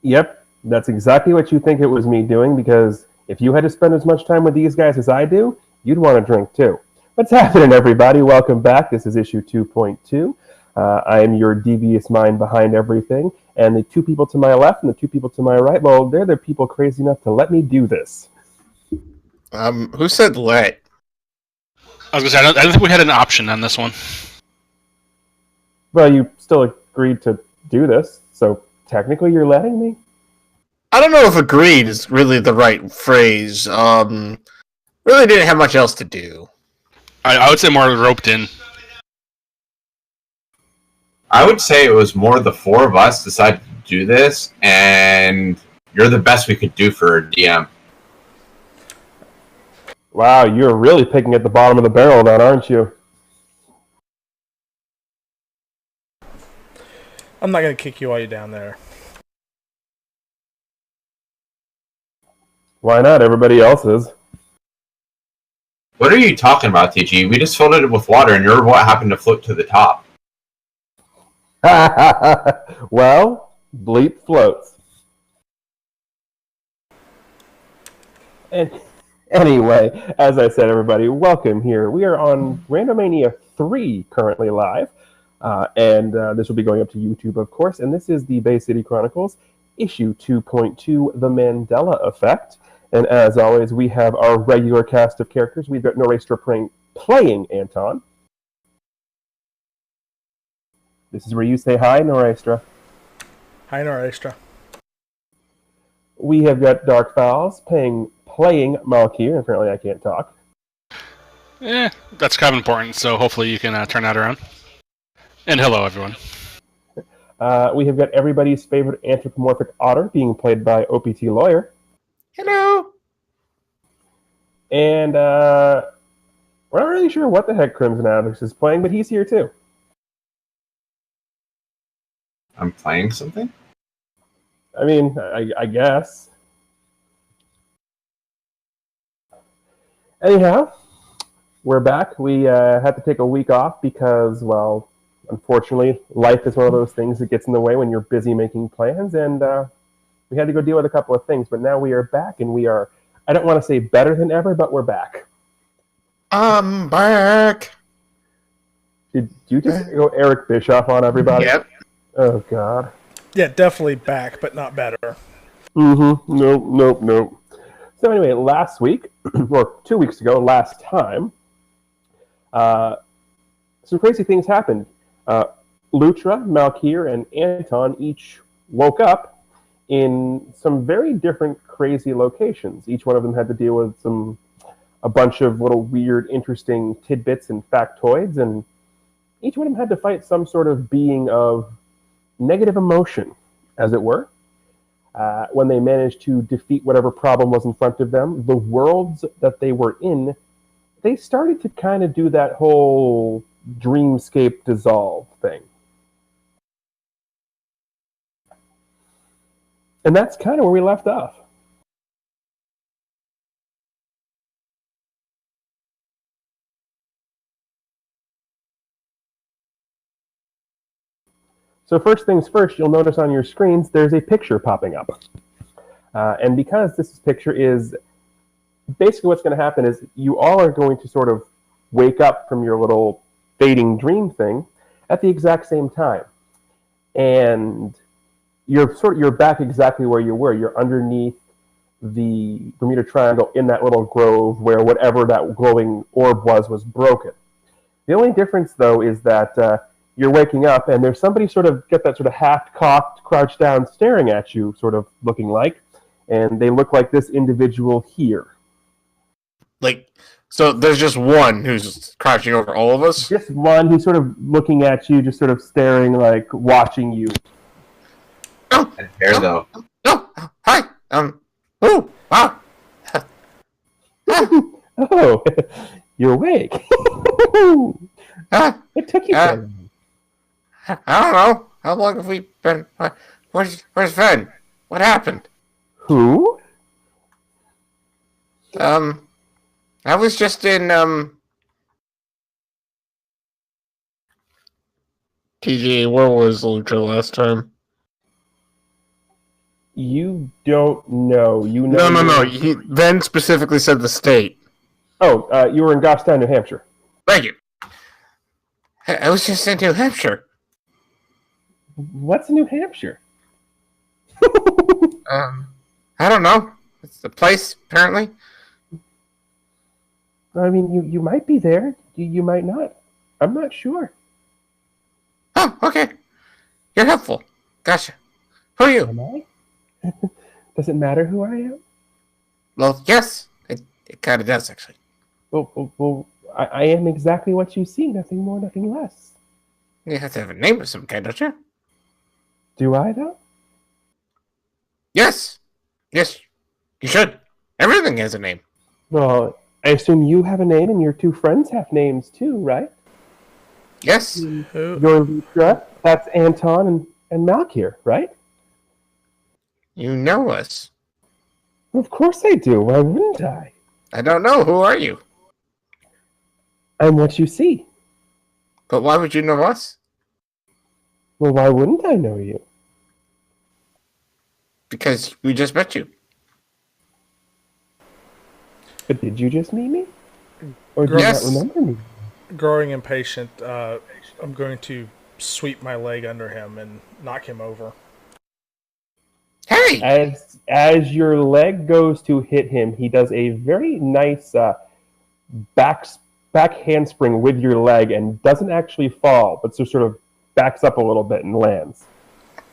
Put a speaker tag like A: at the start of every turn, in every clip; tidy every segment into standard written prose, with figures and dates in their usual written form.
A: Yep, that's exactly what you think it was me doing, because if you had to spend as much time with these guys as I do, you'd want to drink too. What's happening, everybody? Welcome back. This is issue 2.2. I am your devious mind behind everything, and the two people to my left and the two people to my right, well, they're the people crazy enough to let me do this.
B: Who said let?
C: I was gonna say, I don't think we had an option on this one.
A: Well, you still agreed to do this, so technically you're letting me?
B: I don't know if agreed is really the right phrase. Really didn't have much else to do.
C: I would say more roped in.
D: I would say it was more the four of us decided to do this, and you're the best we could do for a DM.
A: Wow, you're really picking at the bottom of the barrel then, aren't you?
E: I'm not going to kick you while you're down there.
A: Why not? Everybody else is.
D: What are you talking about, TG? We just filled it with water, and you're what happened to float to the top.
A: Well, bleep floats. And anyway, as I said, everybody, welcome here. We are on Randomania 3 currently live, and this will be going up to YouTube, of course. And this is the Bay City Chronicles, issue 2.2, The Mandela Effect. And as always, we have our regular cast of characters. We've got Norestra playing Anton. This is where you say hi, Norestra.
E: Hi, Norestra.
A: We have got Dark Fowls playing Malkir. Apparently I can't talk.
C: That's kind of important, so hopefully you can turn that around. And hello, everyone.
A: We have got everybody's favorite anthropomorphic otter being played by OPT Lawyer.
B: Hello.
A: And we're not really sure what the heck Crimson Alex is playing, but he's here too.
D: I'm playing something?
A: I mean, I guess. Anyhow, we're back. We had to take a week off because, well, unfortunately, life is one of those things that gets in the way when you're busy making plans, and we had to go deal with a couple of things. But now we are back, and we are, I don't want to say better than ever, but we're back.
B: I'm back.
A: Did you just go Eric Bischoff on everybody?
B: Yep.
A: Oh, God.
E: Yeah, definitely back, but not better.
A: Mm-hmm. Nope. So anyway, last week, or 2 weeks ago, last time, some crazy things happened. Lutra, Malkir, and Anton each woke up in some very different crazy locations. Each one of them had to deal with a bunch of little weird, interesting tidbits and factoids, and each one of them had to fight some sort of being of negative emotion, as it were. When they managed to defeat whatever problem was in front of them, the worlds that they were in, they started to kind of do that whole dreamscape dissolve thing. And that's kind of where we left off. So first things first, you'll notice on your screens there's a picture popping up. And because this picture is basically what's going to happen is you all are going to sort of wake up from your little fading dream thing at the exact same time. And you're back exactly where you were. You're underneath the Bermuda Triangle in that little grove where whatever that glowing orb was broken. The only difference, though, is that you're waking up and there's somebody sort of got that sort of half-cocked, crouched down, staring at you, sort of looking like, and they look like this individual here.
B: Like, so there's just one who's crouching over all of us?
A: Just one who's sort of looking at you, just sort of staring, like, watching you.
B: Oh,
D: And hair, though.
B: oh, hi, oh, wow.
A: Oh, you're awake. It took you so long.
B: I don't know. How long have we been? Where's Ven? What happened?
A: Who?
B: I was just in, TJ, where was Lucha last time?
A: You don't know. You know.
B: No. He then specifically said the state.
A: Oh, you were in Goffstown, New Hampshire.
B: Thank you. I was just in New Hampshire.
A: What's New Hampshire?
B: I don't know. It's the place, apparently.
A: I mean, you might be there. You might not. I'm not sure.
B: Oh, okay. You're helpful. Gotcha. Who are you?
A: Am I? Does it matter who I am?
B: Well, yes. It kind of does, actually.
A: Well, I am exactly what you see. Nothing more, nothing less.
B: You have to have a name of some kind, don't you?
A: Do I, though?
B: Yes. Yes, you should. Everything has a name.
A: Well, I assume you have a name and your two friends have names too, right?
B: Yes.
E: Who?
A: You're Lutra, that's Anton and Malkir, right?
B: You know us.
A: Of course I do. Why wouldn't I?
B: I don't know. Who are you?
A: I'm what you see.
B: But why would you know us?
A: Well, why wouldn't I know you?
B: Because we just met you.
A: But did you just meet me? Or do
B: Yes.
A: you not remember me?
E: Growing impatient, I'm going to sweep my leg under him and knock him over.
B: Hey!
A: As your leg goes to hit him, he does a very nice back handspring with your leg and doesn't actually fall, but just sort of backs up a little bit and lands.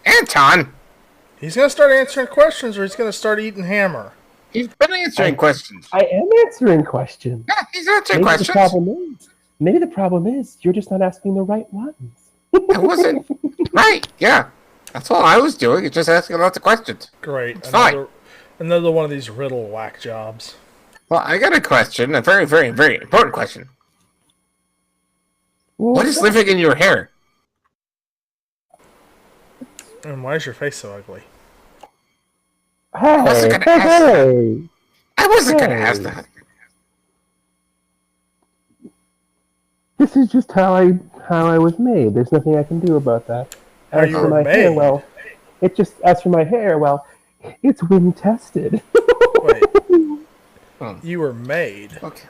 B: Anton!
E: He's going to start answering questions or he's going to start eating hammer.
B: He's been answering questions.
A: I am answering questions.
B: Yeah, he's answering
A: Maybe
B: questions.
A: Maybe the problem is you're just not asking the right ones.
B: I wasn't. Right, yeah. That's all I was doing, is just asking lots of questions.
E: Great.
B: It's fine.
E: Another one of these riddle whack jobs.
B: Well, I got a question, a very, very, very important question. What is living in your hair?
E: And why is your face so ugly?
A: Hey,
B: wasn't gonna ask that.
A: hey.
B: I wasn't going to
A: Hey.
B: ask that.
A: This is just how I was made. There's nothing I can do about that.
E: How
A: As
E: you
A: for
E: were
A: my
E: made?
A: hair, well, as for my hair, well, it's wind tested.
E: Wait.
B: Hmm.
E: You were made
B: Okay.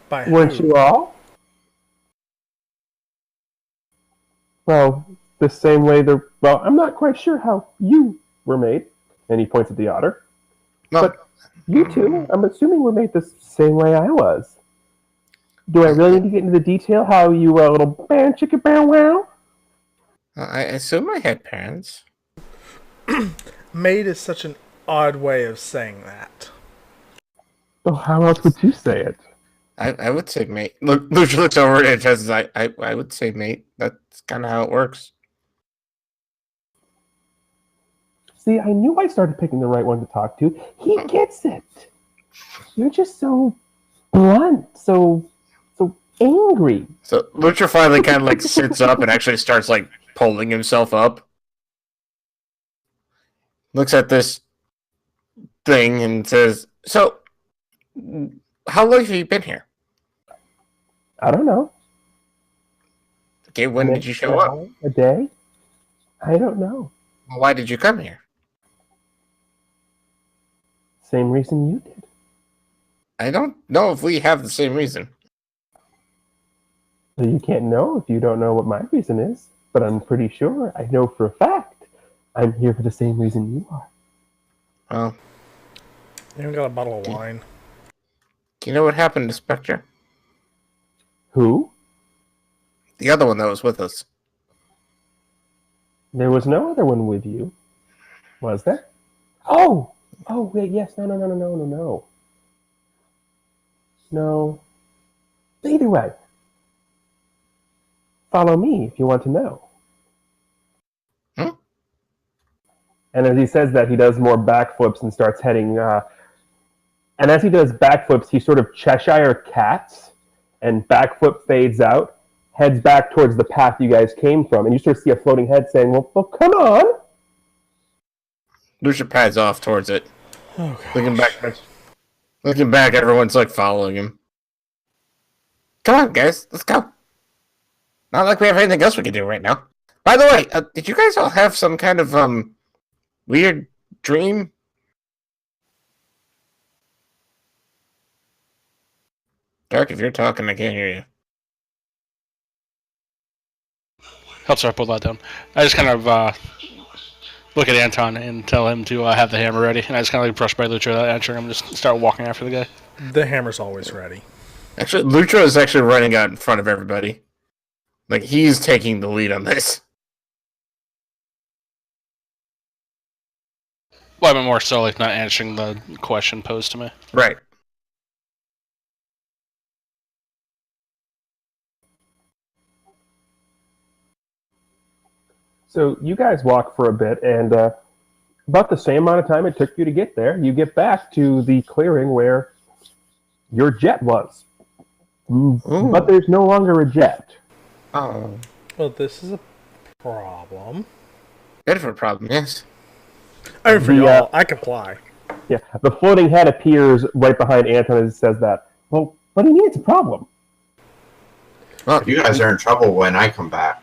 E: by
A: Weren't
E: who?
A: you all? Well, the same way well, I'm not quite sure how you were made. And he points at the otter.
B: No,
A: But you two, I'm assuming were made the same way I was. Do I really need to get into the detail how you were a little bam chicka bam wow?
B: I assume I had parents.
E: Made is such an odd way of saying that.
A: Oh, how else would you say it?
B: I would say mate. Look, Lucia looks over at it and says, I would say mate. That's kind of how it works.
A: See, I knew I started picking the right one to talk to. He gets it. You're just so blunt, so angry.
B: So Lucha finally kind of like sits up and actually starts like pulling himself up. Looks at this thing and says, "So, how long have you been here?
A: I don't know.
B: Okay, when did you show up?
A: A day? I don't know.
B: Why did you come here?
A: Same reason you did.
B: I don't know if we have the same reason.
A: So you can't know if you don't know what my reason is, but I'm pretty sure I know for a fact I'm here for the same reason you are.
B: Well,
E: You even got a bottle of wine.
B: do you know what happened to Specter?
A: Who?
B: The other one that was with us.
A: There was no other one with you, was there? Oh, wait, yes, no. No. Either way, follow me if you want to know.
B: Hmm?
A: And as he says that, he does more backflips and starts heading. And as he does backflips, he sort of Cheshire cats, and backflip fades out, heads back towards the path you guys came from, and you sort of see a floating head saying, "Well, come on."
B: Lucia pads off towards it.
E: Oh, gosh.
B: Looking back, everyone's like following him. Come on, guys, let's go. Not like we have anything else we can do right now. By the way, did you guys all have some kind of weird dream? Dark, if you're talking, I can't hear you.
C: Helps her pull that down. I just kind of look at Anton and tell him to have the hammer ready, and I just kind of like brush by Lucha without answering him, just start walking after the guy.
E: The hammer's always ready.
B: Actually, Lucha is actually running out in front of everybody. Like, he's taking the lead on this.
C: Well, I mean more so like not answering the question posed to me.
B: Right.
A: So you guys walk for a bit, and about the same amount of time it took you to get there, you get back to the clearing where your jet was. But there's no longer a jet.
B: Oh.
E: Well, this is a problem.
B: Bit of a problem, yes.
E: I mean, for y'all, I can fly.
A: Yeah, the floating head appears right behind Anton and says that. Well, what do you mean it's a problem?
B: Well,
D: You guys are in trouble when I come back.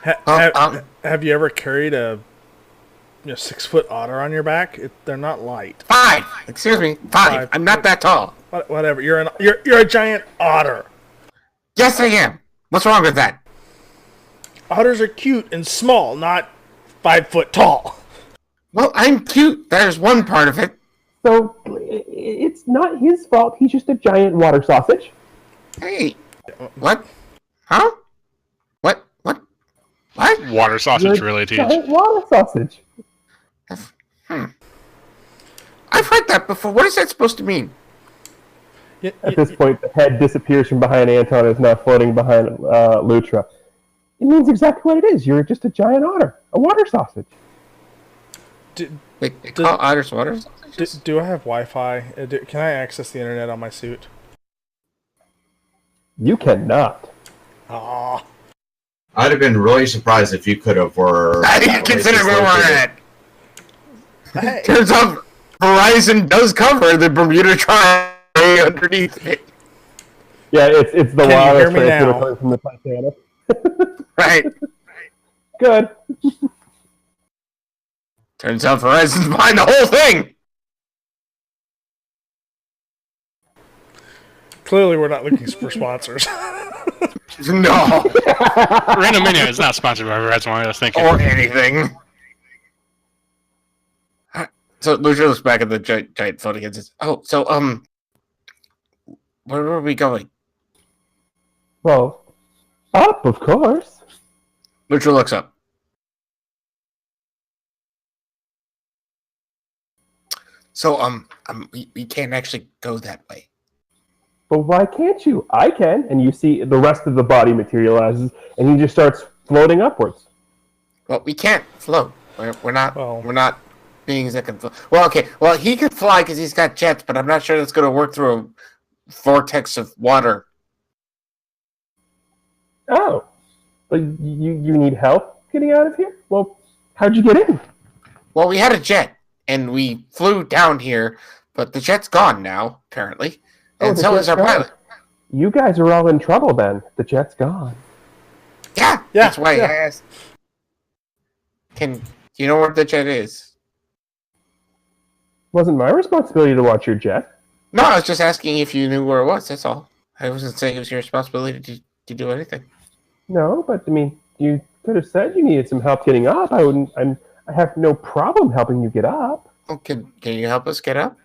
E: Have you ever carried a 6-foot otter on your back? They're not light.
B: 5! Excuse me, 5. I'm not that tall.
E: Whatever. You're a giant otter.
B: Yes, I am. What's wrong with that?
E: Otters are cute and small, not 5 foot tall.
B: Well, I'm cute. There's one part of it.
A: So it's not his fault. He's just a giant water sausage.
B: Hey. What? Huh? What?
C: Water sausage
A: You're
C: really
A: a
C: teach.
A: giant water sausage.
B: I've heard that before. What is that supposed to mean?
A: At this point, the head disappears from behind Anton and is now floating behind Lutra. It means exactly what it is. You're just a giant otter, a water sausage.
B: Wait, they call otters water sausages?
E: Do I have Wi-Fi? Can I access the internet on my suit?
A: You cannot.
E: Ah.
D: I'd have been really surprised if you could have were.
B: I didn't consider where we're at.
E: Hey.
B: Turns out Verizon does cover the Bermuda Triangle underneath it.
A: Yeah, it's the
E: Can you
A: water
E: hear me
A: transmitter
E: now?
A: coming from the Titanic.
B: Right.
A: Good.
B: Turns out Verizon's behind the whole thing.
E: Clearly, we're not looking for sponsors.
B: No.
C: Random Minion is not sponsored by Verizon. I was thinking.
B: Or anything. So Lucia looks back at the giant floating and says, "Oh, so where are we going?"
A: Well, up, of course.
B: Lucia looks up. So we can't actually go that way.
A: But why can't you? I can. And you see the rest of the body materializes, and he just starts floating upwards.
B: Well, we can't float. We're not.
E: Well-
B: We're not beings that can float. Well, okay. Well, he can fly because he's got jets, but I'm not sure that's going to work through a vortex of water.
A: Oh. But you need help getting out of here? Well, how'd you get in?
B: Well, we had a jet, and we flew down here, but the jet's gone now, apparently. And
A: the
B: so
A: jet's
B: is our
A: gone.
B: pilot.
A: You guys are all in trouble then. The jet's gone.
B: Yeah,
E: Yeah,
B: that's why
E: yeah.
B: I asked. Do you know where the jet is?
A: Wasn't my responsibility to watch your jet.
B: No, I was just asking if you knew where it was, that's all. I wasn't saying it was your responsibility to do anything.
A: No, but I mean, you could have said you needed some help getting up. I have no problem helping you get up.
B: Oh, can you help us get up?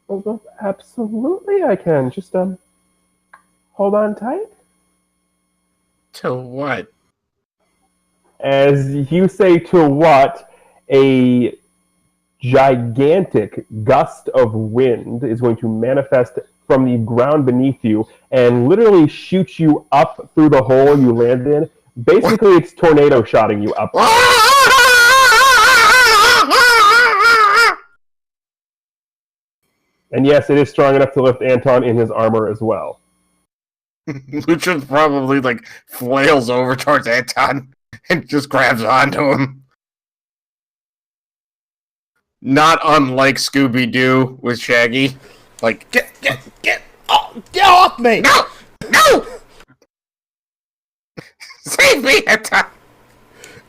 A: Well, absolutely I can. Just hold on tight.
B: To what?
A: As you say to what, a gigantic gust of wind is going to manifest from the ground beneath you and literally shoot you up through the hole you landed in. Basically, it's tornado shotting you up. And yes, it is strong enough to lift Anton in his armor as well.
B: Lucha probably flails over towards Anton and just grabs onto him. Not unlike Scooby-Doo with Shaggy.
E: Get off me!
B: No! Save me, Anton!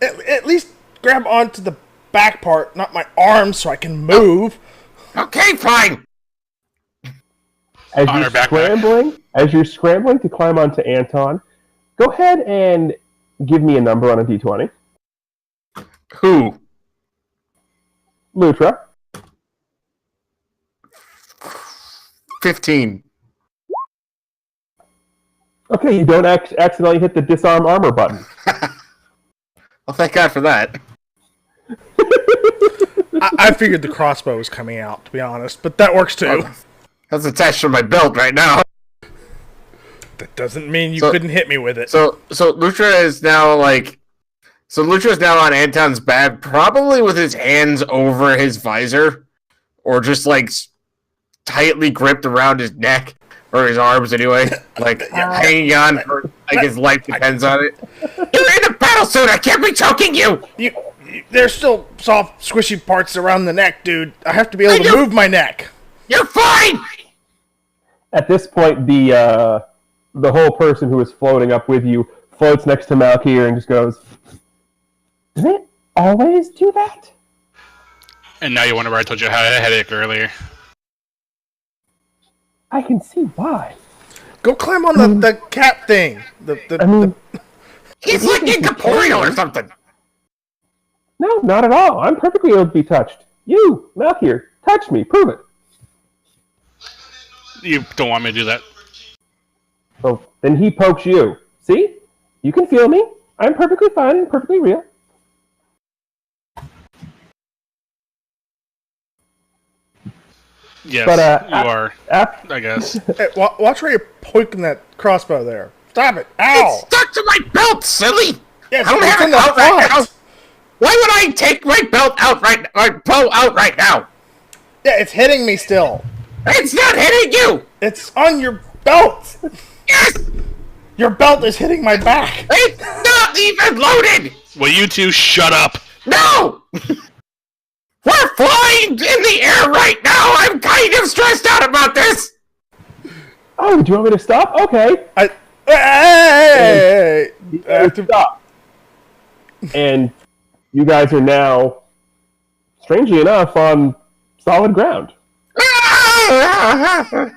E: At least grab onto the back part, not my arms, so I can move.
B: Okay, fine.
A: As you're scrambling to climb onto Anton, go ahead and give me a number on a d20.
B: Who?
A: Lutra.
B: 15.
A: Okay, you don't accidentally hit the disarm armor button.
B: Well, thank God for that.
E: I figured the crossbow was coming out, to be honest, but that works too.
B: That's attached to my belt right now.
E: That doesn't mean you couldn't hit me with it.
B: So Lutra is now Lutra's now on Anton's back, probably with his hands over his visor, or just like tightly gripped around his neck or his arms anyway, like hanging on for like his life depends on it. You're in a battle suit. I can't be choking you.
E: There's still soft, squishy parts around the neck, dude. I have to be able to move my neck.
B: You're fine.
A: At this point, the whole person who is floating up with you floats next to Malkir and just goes, "Does it always do that?"
C: And now you wonder why I told you I had a headache earlier.
A: I can see why.
E: Go climb on the cat thing.
B: He's like incorporeal or something.
A: No, not at all. I'm perfectly able to be touched. You, Malkir, touch me. Prove it.
C: You don't want me to do that.
A: Oh, then he pokes you. See? You can feel me. I'm perfectly fine and perfectly real.
C: Yes,
A: But,
C: you are, I guess.
E: Hey, watch where you're poking that crossbow there. Stop it. Ow!
B: It's stuck to my belt, silly.
E: Yes,
B: I don't have it out right now. Why would I take my belt out my bow out right now?
E: Yeah, it's hitting me still.
B: It's not hitting you.
E: It's on your belt.
B: Yes.
E: Your belt is hitting my back.
B: It's not even loaded.
C: Will you two shut up?
B: No. We're flying in the air right now. I'm kind of stressed out about this.
A: Oh, do you want me to stop? Okay.
E: Hey!
A: I have to stop. And you guys are now, strangely enough, on solid ground.
E: I'm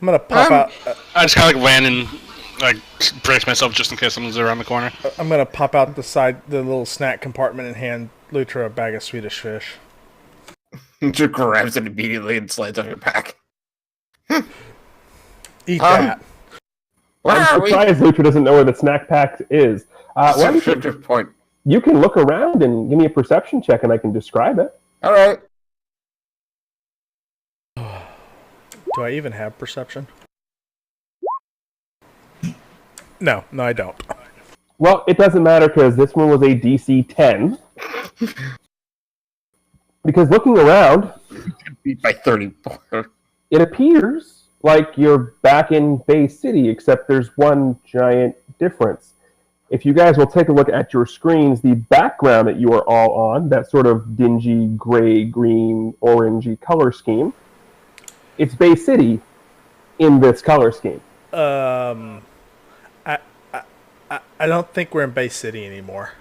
E: gonna pop out.
C: I just kind of like land and like brace myself just in case someone's around the corner.
E: I'm gonna pop out the little snack compartment, and hand Lutra a bag of Swedish fish.
B: Lutra grabs it immediately and slides on your back.
E: Eat that.
A: I'm surprised Lutra doesn't know where the snack pack is.
B: Point.
A: You can look around and give me a perception check, and I can describe it.
B: All right.
E: Do I even have perception? No, I don't.
A: Well, it doesn't matter because this one was a DC 10. Because looking around,
B: Beat by 34.
A: it appears like you're back in Bay City, except there's one giant difference. If you guys will take a look at your screens, the background that you are all on, that sort of dingy, gray, green, orangey color scheme, it's Bay City in this color scheme.
E: I don't think we're in Bay City anymore.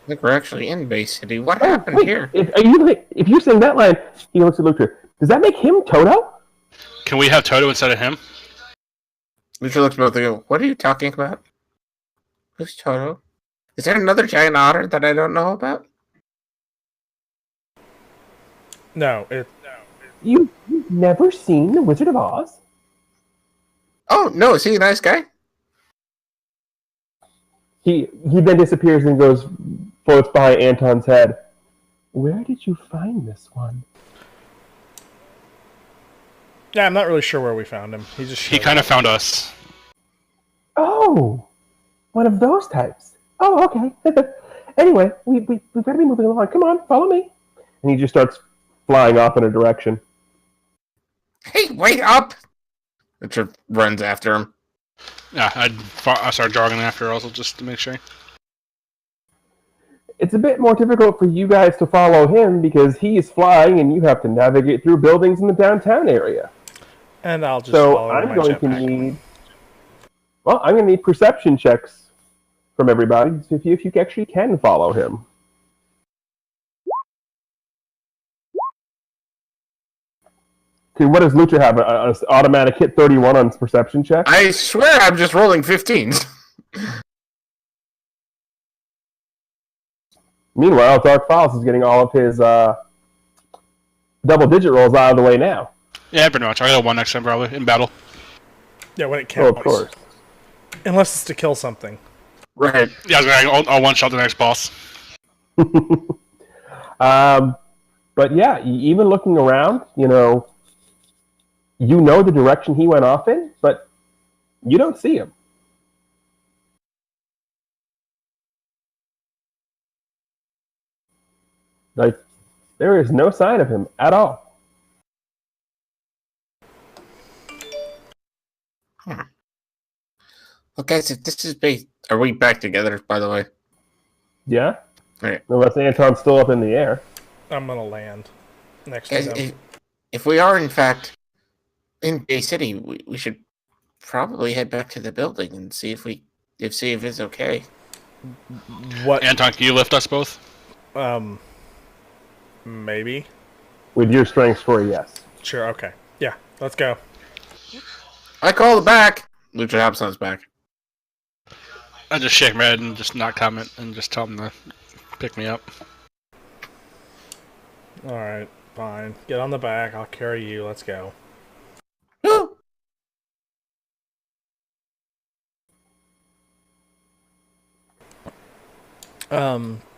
B: I think we're actually in Bay City. What happened here?
A: If you're saying that line, he looks at Lutra. Does that make him Toto?
C: Can we have Toto instead of him?
B: Lutra looks both and go, what are you talking about? Who's Toto? Is there another giant otter that I don't know about?
E: No.
A: You've never seen The Wizard of Oz?
B: Oh, no, is he a nice guy?
A: He then disappears and floats by Anton's head. Where did you find this one?
E: Yeah, I'm not really sure where we found him.
C: He kind of found us.
A: Oh, one of those types. Oh, okay. Anyway, we've got to be moving along. Come on, follow me. And he just starts flying off in a direction.
B: Hey, wait up! Lutra runs after him.
C: Yeah, I start jogging after also just to make sure.
A: It's a bit more difficult for you guys to follow him because he's flying and you have to navigate through buildings in the downtown area.
E: And I'll just
A: so
E: follow
A: I'm
E: my
A: going
E: jetpack.
A: to need. Well, I'm going to need perception checks from everybody to see if you actually can follow him. Okay, what does Lucha have? An automatic hit 31 on perception check?
B: I swear I'm just rolling 15s.
A: Meanwhile, Dark Files is getting all of his double-digit rolls out of the way now.
C: Yeah, pretty much. I got a 1 next time probably in battle.
E: Yeah, when it
A: Oh,
E: counts.
A: of course.
E: Unless it's to kill something.
B: Right.
C: Yeah, I'll one-shot the next boss.
A: But yeah, even looking around, you know the direction he went off in, but you don't see him. Like, there is no sign of him at all.
B: Well, guys, if this is based... Are we back together, by the way?
A: Yeah?
B: Right.
A: Unless Anton's still up in the air.
E: I'm gonna land next
B: Guys,
E: to them.
B: if we are, in fact, in Bay City, we should probably head back to the building and see if it's okay.
E: What?
C: Anton, can you lift us both?
E: Maybe.
A: With your strength score, yes.
E: Sure. Okay. Yeah. Let's go.
B: I call it back. Lucha Hobson's back.
C: I just shake my head and just not comment and just tell them to pick me up.
E: All right. Fine. Get on the back. I'll carry you. Let's go.
B: Woo!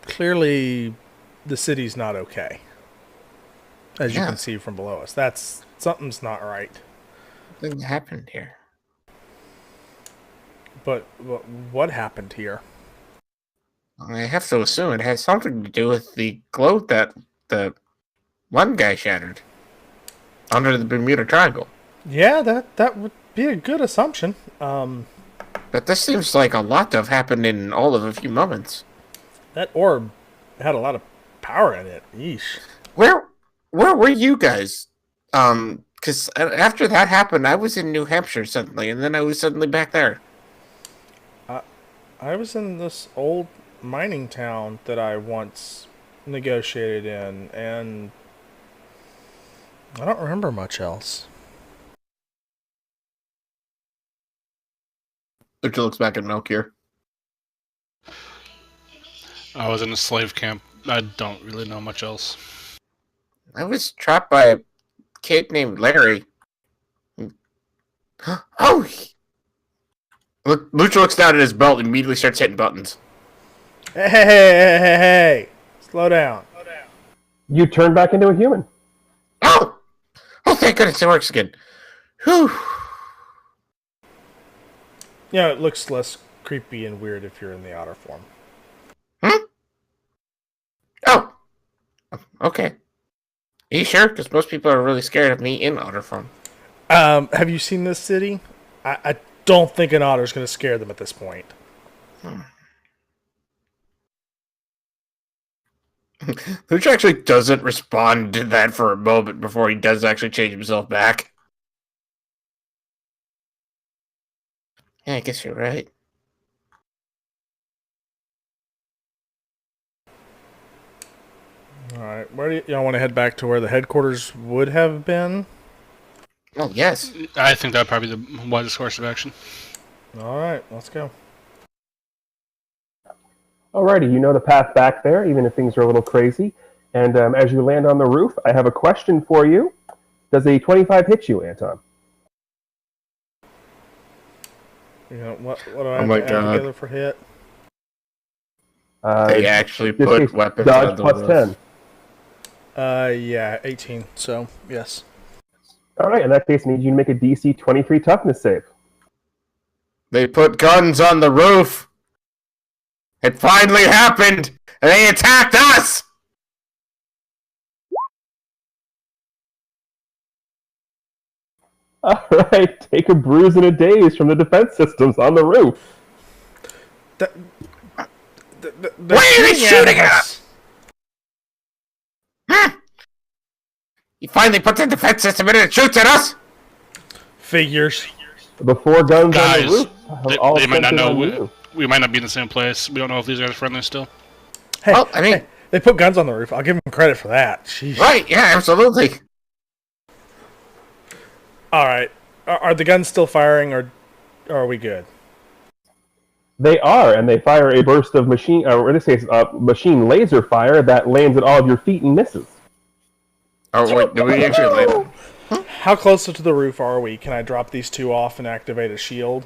E: Clearly, the city's not okay. As you
B: Yeah.
E: can see from below us, something's not right.
B: Nothing happened here.
E: But what happened here?
B: I have to assume it has something to do with the globe that the one guy shattered under the Bermuda Triangle.
E: Yeah, that would be a good assumption.
B: But this seems like a lot to have happened in all of a few moments.
E: That orb had a lot of power in it. Yeesh.
B: Where were you guys? Because after that happened, I was in New Hampshire suddenly, and then I was suddenly back there.
E: I was in this old mining town that I once negotiated in, and I don't remember much else.
B: Lucha looks back at Melchior.
C: I was in a slave camp. I don't really know much else.
B: I was trapped by a kid named Larry. Oh! Lucha looks down at his belt and immediately starts hitting buttons.
E: Hey! Slow down.
A: You turn back into a human.
B: Oh! Oh, thank goodness it works again. Whew.
E: Yeah, it looks less creepy and weird if you're in the outer form.
B: Oh! Okay. Are you sure? Because most people are really scared of me in otter form.
E: Have you seen this city? I don't think an otter's going to scare them at this point.
B: Lucha actually doesn't respond to that for a moment before he does actually change himself back. Yeah, I guess you're right.
E: Alright, where do y'all want to head back to where the headquarters would have been?
B: Oh, yes.
C: I think that'd probably be the wisest course of action.
E: Alright, let's go.
A: Alrighty, you know the path back there, even if things are a little crazy. And as you land on the roof, I have a question for you. Does a 25 hit you, Anton?
E: You know, what do I
B: Oh
E: have
B: my
E: to add
B: God.
E: together for hit?
B: They actually
A: this
B: put
A: case,
B: weapons
A: dodge
B: on the
A: plus
B: roof.
A: 10.
E: Yeah, 18, so, yes.
A: Alright, in that case, I need you to make a DC 23 toughness save.
B: They put guns on the roof. It finally happened, and they attacked us.
A: Alright, take a bruise and a daze from the defense systems on the roof.
E: The
B: Why are they shooting at us? He finally puts a defense system in and shoots at us.
E: Figures.
A: The 4 guns on
C: Guys,
A: the roof have all
C: they might not
A: centered
C: know
A: on
C: we-
A: you.
C: We might not be in the same place. We don't know if these guys are friendly still.
E: Hey,
B: Well, I mean-
E: hey, they put guns on the roof. I'll give them credit for that. Sheesh.
B: Right? Yeah, absolutely.
E: All right. Are the guns still firing, or are we good?
A: They are, and they fire a burst of machine, or in this case, machine laser fire that lands at all of your feet and misses.
B: Oh wait, do we actually land?
E: How close to the roof are we? Can I drop these two off and activate a shield?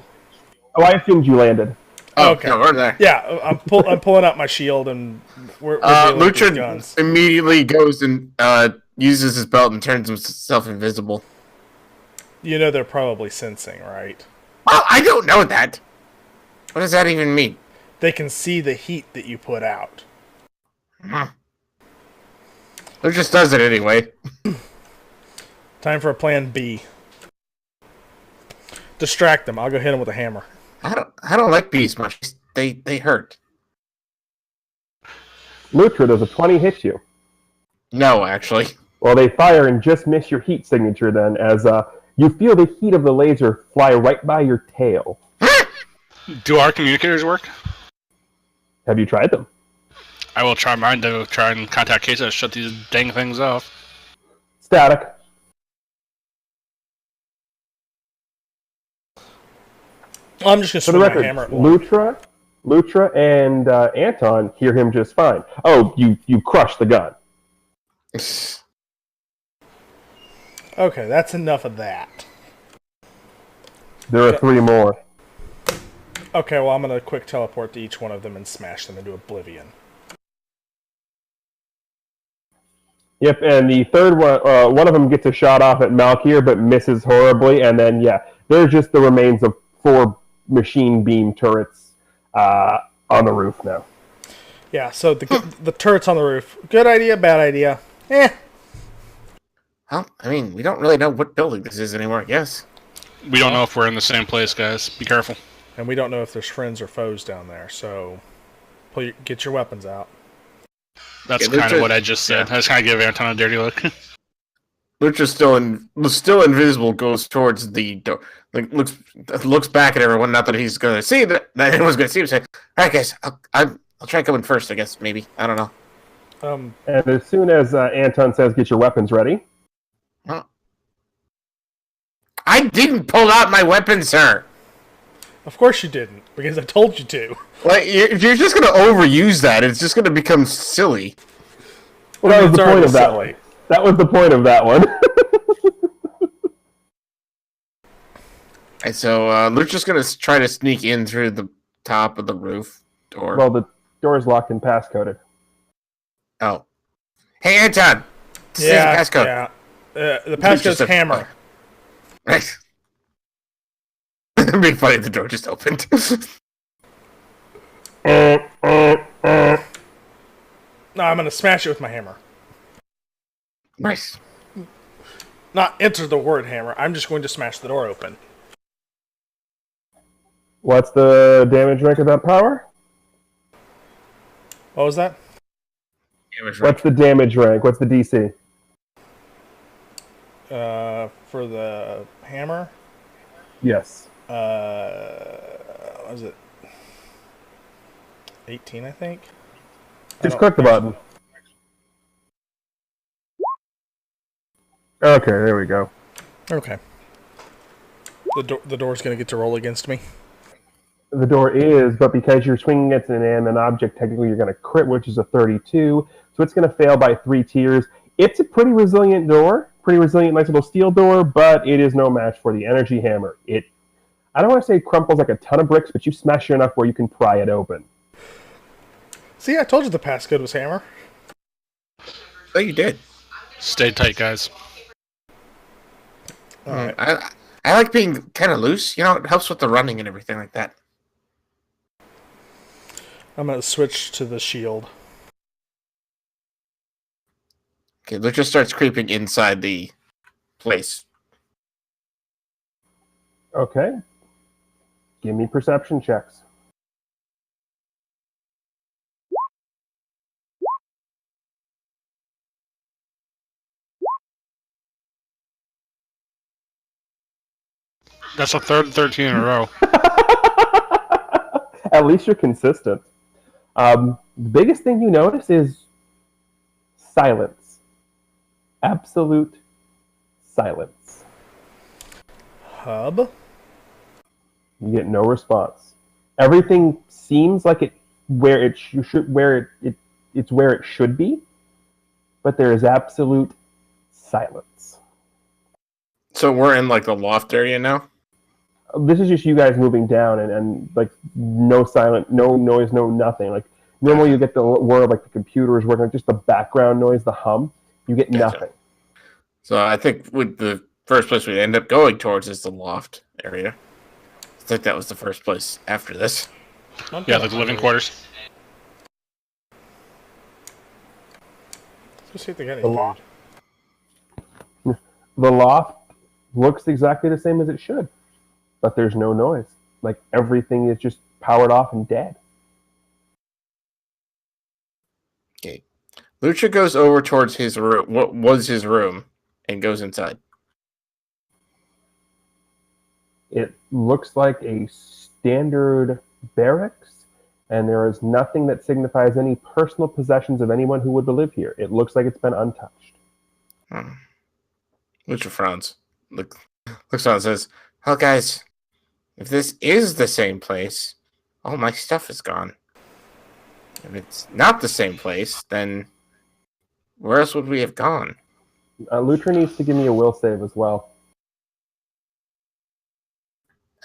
A: Oh, I assumed you landed.
B: Oh,
E: Okay.
B: no, we're there.
E: Yeah, I'm pulling out my shield, and we're dealing with these
B: Lucha
E: guns.
B: immediately goes and uses his belt and turns himself invisible.
E: You know they're probably sensing, right?
B: Well, I don't know that. What does that even mean?
E: They can see the heat that you put out.
B: Lucha just does it anyway.
E: Time for a plan B. Distract them. I'll go hit them with a hammer.
B: I don't like bees much. They hurt.
A: Lutra, does a 20 hit you?
B: No, actually.
A: Well, they fire and just miss your heat signature then, as you feel the heat of the laser fly right by your tail.
C: Do our communicators work?
A: Have you tried them?
C: I will try mine to try and contact Kesa to shut these dang things off.
A: Static.
E: I'm just going to
A: For the
E: swing my
A: record,
E: hammer at one.
A: Lutra and Anton hear him just fine. Oh, you crushed the gun.
E: Okay, that's enough of that.
A: There are 3 more.
E: Okay, well, I'm going to quick teleport to each one of them and smash them into oblivion.
A: Yep, and the third one of them gets a shot off at Malkir, but misses horribly, and then, yeah, they're just the remains of 4 machine beam turrets on the roof now.
E: Yeah, so the turret's on the roof. Good idea, bad idea.
B: Well, I mean, we don't really know what building this is anymore, I guess.
C: We don't know if we're in the same place, guys. Be careful.
E: And we don't know if there's friends or foes down there, so get your weapons out.
C: That's
B: Yeah,
C: kind of
B: Lucha-
C: what I just said.
B: yeah.
C: I just kind of give Anton a dirty look.
B: Lucha's still invisible, goes towards the door. Like looks back at everyone. Not that he's going to see that anyone's going to see him. Say, "All right, guys, I'll try going first. I guess maybe I don't know."
A: And as soon as Anton says, get your weapons ready,
B: I didn't pull out my weapon, sir.
E: Of course you didn't, because I told you to.
B: Like if you're just going to overuse that, it's just going to become silly.
A: well, that was
E: It's
A: the point
E: already
A: of that
E: silly.
A: one. That was the point of that one.
B: And so Lucha's going to try to sneak in through the top of the roof door.
A: Well, the door's locked and passcoded.
B: Oh, hey Anton. This is
E: Yeah,
B: the passcode.
E: yeah. The passcode's hammer.
B: Nice. It'd be funny if the door just opened.
E: No, I'm gonna smash it with my hammer.
B: Nice.
E: Not enter the word hammer. I'm just going to smash the door open.
A: What's the damage rank of that power?
E: What was that?
A: What's the damage rank? What's the DC?
E: For the hammer,
A: Yes.
E: what was it? 18, I think.
A: Just click the button. Okay, there we go.
E: Okay. The door's gonna get to roll against me.
A: The door is, but because you're swinging it in an object, technically you're going to crit, which is a 32. So it's going to fail by 3 tiers. It's a pretty resilient door, pretty resilient, nice little steel door, but it is no match for the energy hammer. I don't want to say it crumples like a ton of bricks, but you smash it enough where you can pry it open.
E: See, I told you the passcode was hammer.
B: Oh, you did.
C: Stay tight, guys.
E: All right.
B: I like being kind of loose. You know, it helps with the running and everything like that.
E: I'm gonna switch to the shield.
B: Okay, Lucha starts creeping inside the place.
A: Okay. Give me perception checks.
C: That's a third 13 in a row.
A: At least you're consistent. The biggest thing you notice is silence. Absolute silence.
E: Hub?
A: You get no response. Everything seems like it's where it should be, but there is absolute silence.
B: So we're in like the loft area now.
A: This is just you guys moving down and like no silent, no noise, no nothing. Like normally you get the whir of like the computers working, like just the background noise, the hum. You get nothing.
B: So I think with the first place we end up going towards is the loft area. I think that was the first place after this.
C: Yeah, like the living quarters.
E: Let's go see if they got any food.
A: The loft looks exactly the same as it should, but there's no noise. Like everything is just powered off and dead.
B: Okay. Lucha goes over towards his room, what was his room, and goes inside.
A: It looks like a standard barracks, and there is nothing that signifies any personal possessions of anyone who would live here. It looks like it's been untouched.
B: Lucha frowns. Looks on and says, "Well, guys, if this is the same place, all my stuff is gone. If it's not the same place, then where else would we have gone?"
A: Lutra needs to give me a will save as well.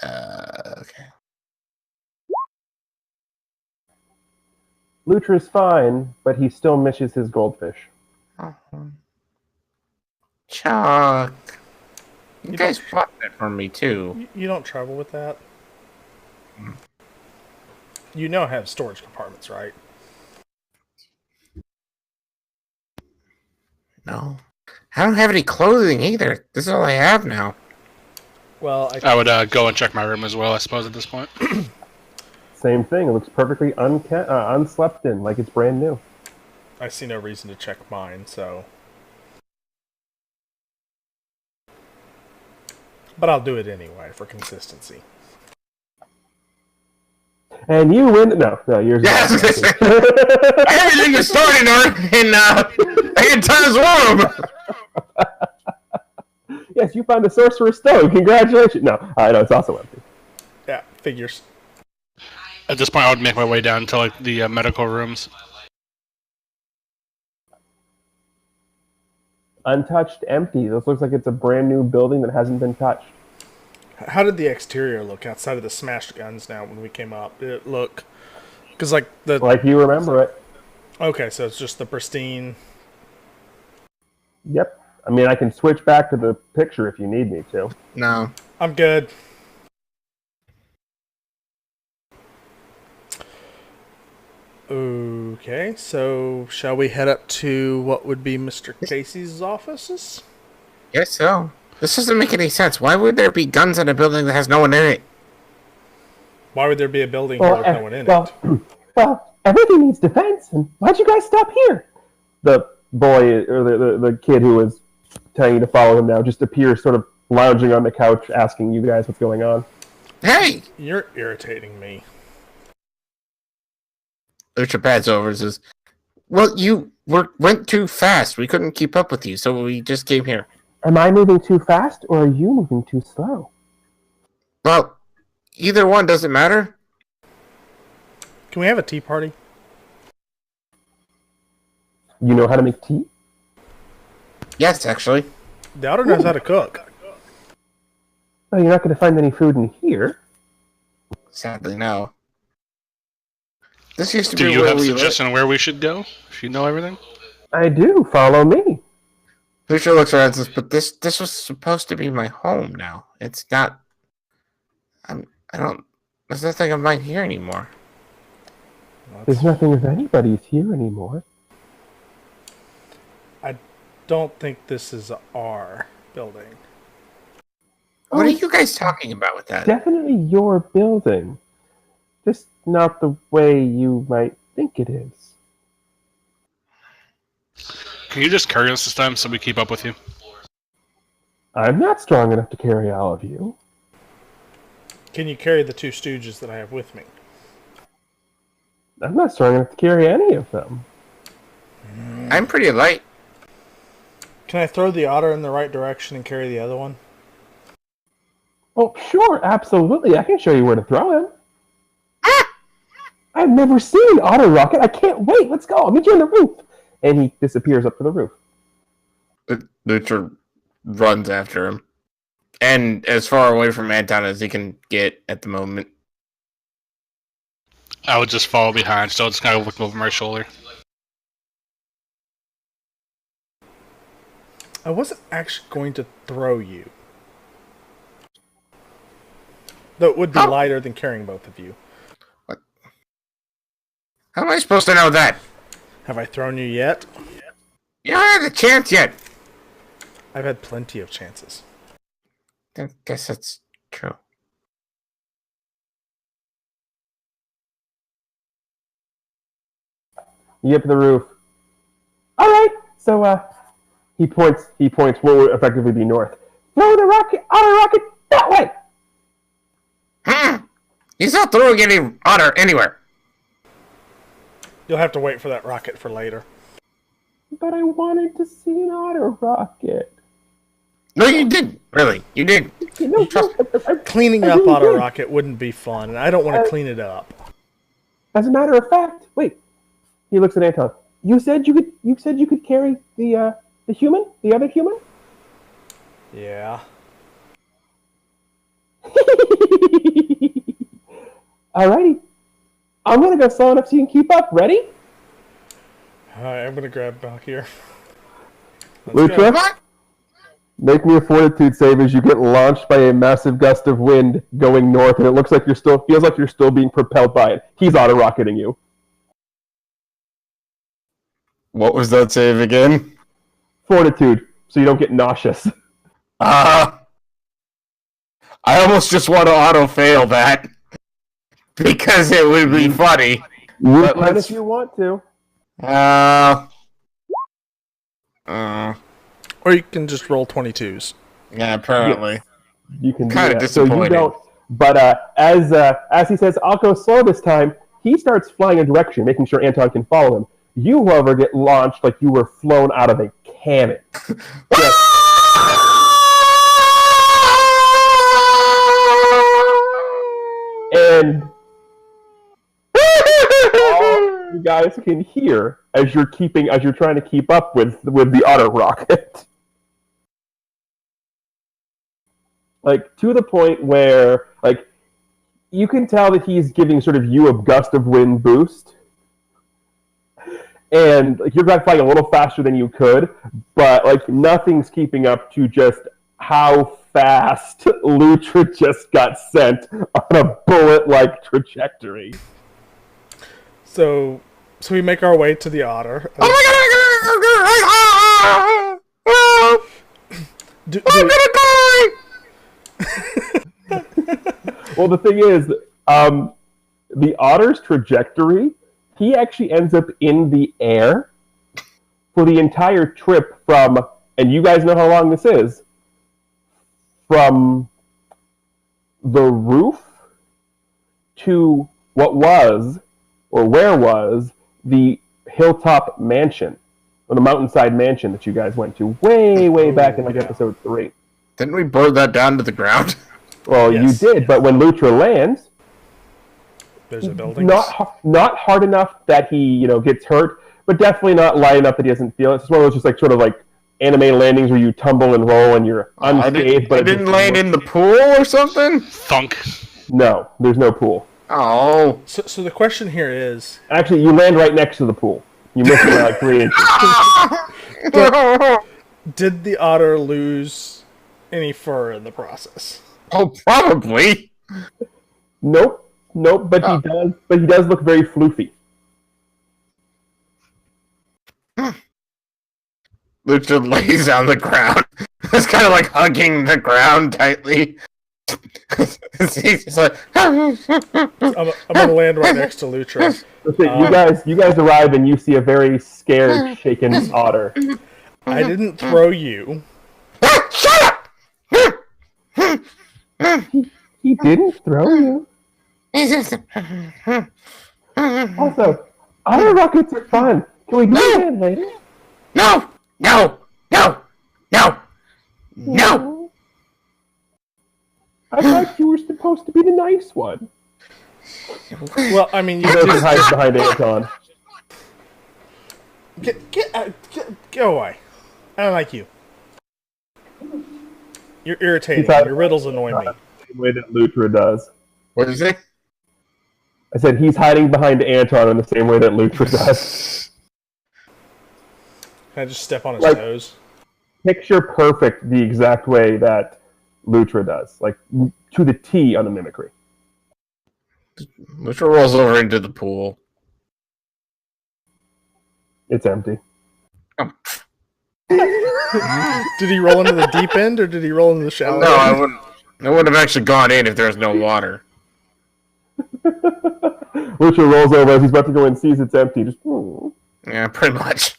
B: Okay.
A: Lutra's fine, but he still misses his goldfish.
B: Oh. Chuck. You guys bought that for me, too.
E: You don't travel with that? You know I have storage compartments, right?
B: No. I don't have any clothing either. This is all I have now.
E: Well,
C: I would go and check my room as well, I suppose, at this point.
A: Same thing. It looks perfectly unslept in, like it's brand new.
E: I see no reason to check mine, so... But I'll do it anyway, for consistency.
A: And you win. No, yours.
B: Yes! Everything is starting in Anton's room!
A: Yes, you found the Sorcerer's Stone. Congratulations. No, it's also empty.
E: Yeah, figures.
C: At this point, I would make my way down to like the medical rooms.
A: Untouched, empty. This looks like it's a brand new building that hasn't been touched.
E: How did the exterior look outside of the smashed guns now when we came up? Did it look... Because like
A: you remember it.
E: Okay, so it's just the pristine...
A: Yep. I mean, I can switch back to the picture if you need me to.
B: No.
E: I'm good. Okay, so shall we head up to what would be Mr. Casey's offices?
B: Yes, so. This doesn't make any sense. Why would there be guns in a building that has no one in it?
E: Why would there be a building with no one in it?
A: Well, everything needs defense, and why'd you guys stop here? The boy, or the kid who was telling you to follow him now, just appears sort of lounging on the couch, asking you guys what's going on.
B: Hey!
E: You're irritating me.
B: Lucha pads over and says, "Well, you went too fast. We couldn't keep up with you, so we just came here."
A: Am I moving too fast, or are you moving too slow?
B: Well, either one doesn't matter.
E: Can we have a tea party?
A: You know how to make tea?
B: Yes, actually.
E: The daughter knows how to cook.
A: Well, you're not going to find any food in here.
B: Sadly, no. This used to
C: Do
B: be
C: you
B: where
C: have a
B: we
C: suggestion on where we should go? If you know everything?
A: I do. Follow me.
B: Lucha looks around and says, "But this was supposed to be my home now. It's not... There's nothing of mine here anymore."
A: There's nothing of anybody's here anymore.
E: I don't think this is our building.
B: What are you guys talking about with that?
A: Definitely your building. Just not the way you might think it is.
C: Can you just carry us this time so we keep up with you?
A: I'm not strong enough to carry all of you.
E: Can you carry the two stooges that I have with me?
A: I'm not strong enough to carry any of them.
B: I'm pretty light.
E: Can I throw the otter in the right direction and carry the other one?
A: Oh, sure, absolutely. I can show you where to throw him. I've never seen Otter Rocket. I can't wait. Let's go. I'll meet you on the roof. And he disappears up to the roof.
B: Lucha runs after him. And as far away from Anton as he can get at the moment.
C: I would just follow behind, so it's kind of looking over my shoulder.
E: I wasn't actually going to throw you. Though it would be lighter than carrying both of you.
B: What? How am I supposed to know that?
E: Have I thrown you yet?
B: You haven't had a chance yet.
E: I've had plenty of chances.
B: I guess that's true.
A: You get to the roof. All right. So he points what would effectively be north. Throw the rocket, Otter Rocket, that way.
B: He's not throwing any otter anywhere.
E: You'll have to wait for that rocket for later.
A: But I wanted to see an Otter Rocket.
B: No, you didn't. Really, you did.
A: No,
E: Cleaning up Otter Rocket wouldn't be fun, and I don't want to clean it up.
A: As a matter of fact, wait. He looks at Anton. You said you could carry the human, the other human.
E: Yeah.
A: Alrighty. I'm gonna go slow enough so you can keep up. Ready?
E: Alright, I'm gonna grab back here. Let's
A: Lucha,
E: go.
A: make me a fortitude save as you get launched by a massive gust of wind going north, and it feels like you're still being propelled by it. He's auto-rocketing you.
B: What was that save again?
A: Fortitude, so you don't get nauseous.
B: I almost just want to auto-fail that. Because it would be funny.
A: You
B: But
A: can
B: let's-
A: if you want to.
E: Or you can just roll 22s.
B: Yeah, apparently.
A: You can do
B: Kinda
A: that. So you
B: disappointing.
A: don't. But as he says, "I'll go slow this time," he starts flying a direction, making sure Anton can follow him. You, however, get launched like you were flown out of a cannon. Just- and all you guys can hear as you're trying to keep up with the Otter Rocket. Like, to the point where, like, you can tell that he's giving sort of you a gust of wind boost. And like, you're flying a little faster than you could, but like nothing's keeping up to just how fast Lucha just got sent on a bullet-like trajectory.
E: So we make our way to the otter.
B: Oh my god! I'm gonna die!
A: Well, the thing is, the otter's trajectory, he actually ends up in the air for the entire trip from, and you guys know how long this is, from the roof to what was, or where was, the hilltop mansion, or the mountainside mansion that you guys went to way back in like episode 3.
B: Didn't we burn that down to the ground?
A: Well,
E: Yes.
A: you did, but when Lucha lands,
E: There's a building.
A: not hard enough that he gets hurt, but definitely not light enough that he doesn't feel it. It's one of those just like sort of like anime landings where you tumble and roll and you're unscathed.
B: I didn't land in the pool or something?
C: Thunk.
A: No, there's no pool.
B: Oh.
E: So the question here is,
A: Actually, you land right next to the pool. You missed it by like 3 inches.
E: did the otter lose any fur in the process?
B: Oh, probably.
A: Nope, but he does. But he does look very floofy.
B: Lucha lays on the ground. It's kind of like hugging the ground tightly. He's just like,
E: I'm gonna land right next to Lutra.
A: You guys arrive and you see a very scared, shaken otter.
E: I didn't throw you.
B: shut up!
A: He didn't throw you. Also, auto rockets are fun. Can we do it again later?
B: No! No! No! No! No!
A: I thought you were supposed to be the nice one.
E: Well, I mean, you
A: He
E: just
A: hides behind Anton.
E: go away. I don't like you. You're irritating.
A: He's
E: Your riddles annoy me.
A: The way that Lutra does.
B: What did you say?
A: I said he's hiding behind Anton in the same way that Lutra does.
E: Can I just step on his
A: Like-
E: toes?
A: Picture perfect the exact way that Lutra does. Like, to the T on the mimicry.
B: Lucha rolls over into the pool.
A: It's empty.
B: Oh.
E: Did he roll into the deep end or did he roll into the shallow
B: No, I
E: end?
B: wouldn't. I wouldn't have actually gone in if there was no water.
A: Lucha rolls over as he's about to go in, sees it's empty. Just,
B: Yeah, pretty much.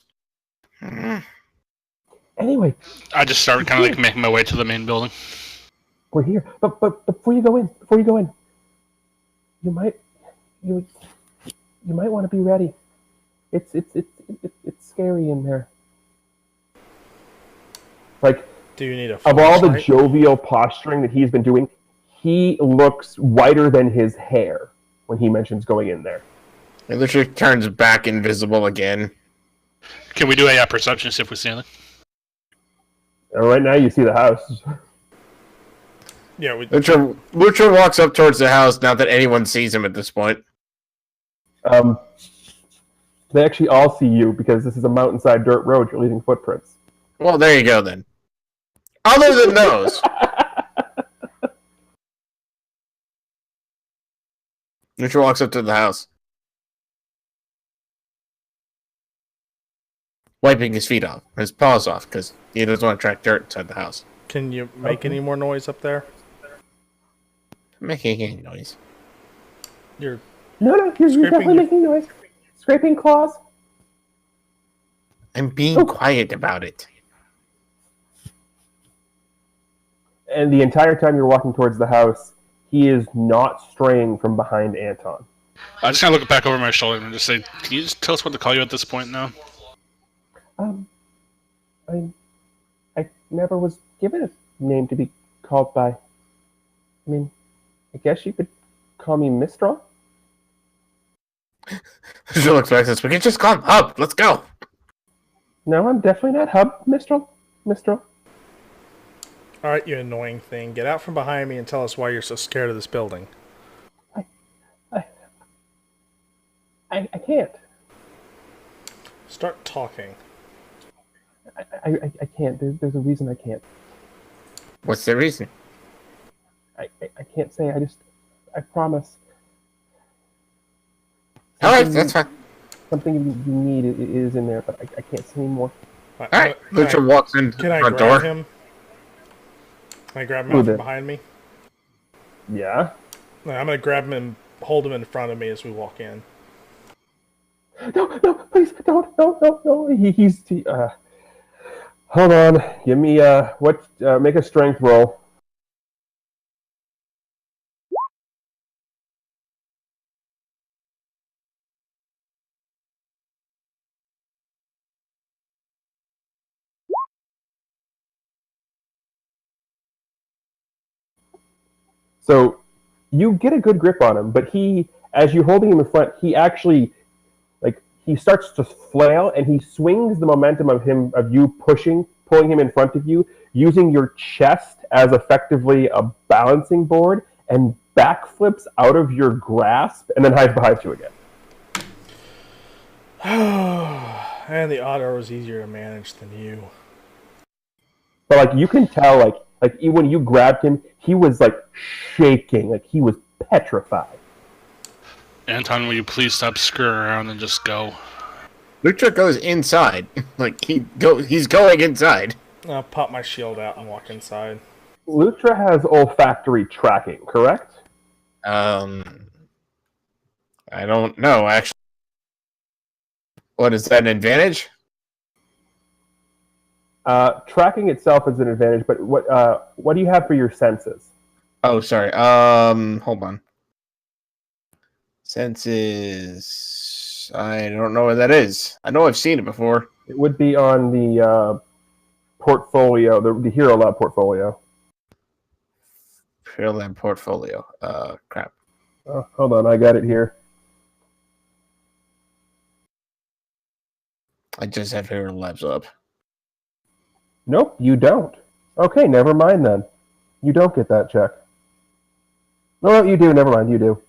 A: Anyway,
C: I just started kind of like making my way to the main building.
A: we're here. But before you go in, you might want to be ready. It's scary in there. Like,
E: Do you need a
A: of all the
E: flashlight?
A: jovial posturing that he's been doing, he looks whiter than his hair when he mentions going in there.
B: It literally turns back invisible again.
C: Can we do a perception to see if we see anything?
A: And right now, you see the house.
E: Yeah,
B: Lucha walks up towards the house now that anyone sees him at this point.
A: They actually all see you because this is a mountainside dirt road. You're leaving footprints.
B: Well, there you go then. Other than those. Lucha walks up to the house. Wiping his feet off, his paws off, because he doesn't want to track dirt inside the house.
E: Can you make any more noise up there?
B: Making any noise.
E: You're
A: No, you're
E: Scraping
A: definitely
E: your-
A: making noise. Scraping claws.
B: I'm being quiet about it.
A: And the entire time you're walking towards the house, he is not straying from behind Anton.
C: I just kind of look back over my shoulder and just say, "Can you just tell us what to call you at this point now?"
A: I never was given a name to be called by. I mean, I guess you could call me Mistral.
B: She looks back and says, "We can just call him up. Let's go."
A: No, I'm definitely not Hub. Mistral.
E: alright, you annoying thing. Get out from behind me and tell us why you're so scared of this building.
A: I can't.
E: Start talking.
A: I can't. There's a reason I can't.
B: What's the reason?
A: I can't say. I promise.
B: All right, that's fine.
A: Something you need is in there, but I can't say anymore.
B: All right, Lucha walks in
E: Can I
B: front
E: grab
B: door.
E: him? Can I grab him
A: Who
E: out from
A: the-
E: behind me?
A: Yeah.
E: No, I'm gonna grab him and hold him in front of me as we walk in.
A: No, please, don't, no. He's hold on. Give me make a strength roll. So you get a good grip on him, but he, as you're holding him in front, he actually, he starts to flail, and he swings the momentum of you pulling him in front of you, using your chest as effectively a balancing board, and backflips out of your grasp, and then hides behind you again.
E: And the otter was easier to manage than you.
A: But you can tell, when you grabbed him, he was shaking, he was petrified.
C: Anton, will you please stop screwing around and just go?
B: Lucha goes inside. He's going inside.
E: I'll pop my shield out and walk inside.
A: Lutra has olfactory tracking, correct?
B: I don't know, actually. What is that, an advantage?
A: Tracking itself is an advantage, but what do you have for your senses?
B: Oh, sorry. Hold on. Senses. I don't know what that is. I know I've seen it before.
A: It would be on the portfolio, the Hero Lab portfolio.
B: Hero Lab portfolio. Crap.
A: Oh, hold on, I got it here.
B: I just have Hero Labs up.
A: Nope, you don't. Okay, never mind then. You don't get that check. No, you do. Never mind, you do.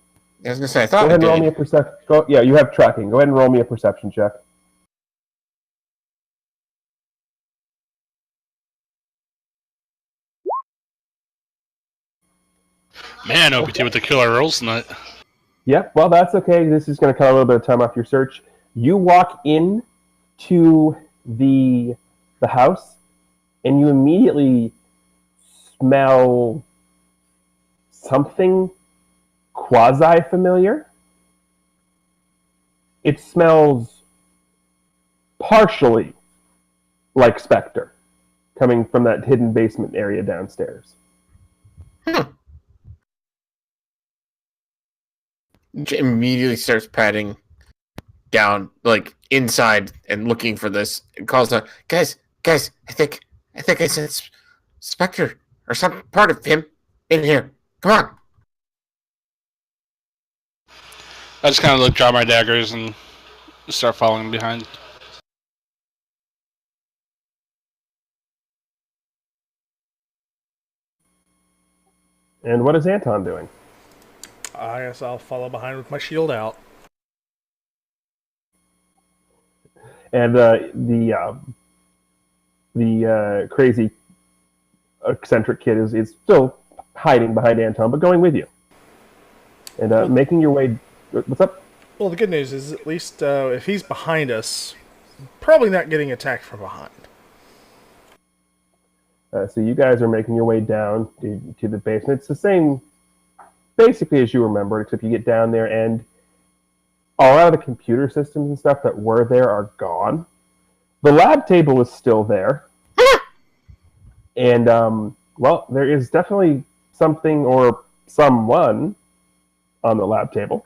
B: I was gonna say I
A: Go
B: thought
A: ahead and
B: I
A: roll me a
B: did.
A: perception. Yeah, you have tracking. Go ahead and roll me a perception check.
C: Man, OPT with the killer rolls tonight.
A: Yeah, well, that's okay. This is going to cut a little bit of time off your search. You walk in to the house, and you immediately smell something quasi-familiar. It smells partially like Specter, coming from that hidden basement area downstairs.
B: Immediately starts patting down, like inside, and looking for this. And calls out, guys, I think I sense Spectre or some part of him in here. Come on.
C: I just kind of drop my daggers and start following behind.
A: And what is Anton doing?
E: I guess I'll follow behind with my shield out.
A: And the crazy eccentric kid is still hiding behind Anton, but going with you. And making your way... What's up?
E: Well, the good news is at least if he's behind us, probably not getting attacked from behind.
A: So you guys are making your way down to the basement. It's the same, basically, as you remember, except you get down there and a lot of the computer systems and stuff that were there are gone. The lab table is still there. And, well, there is definitely something or someone on the lab table.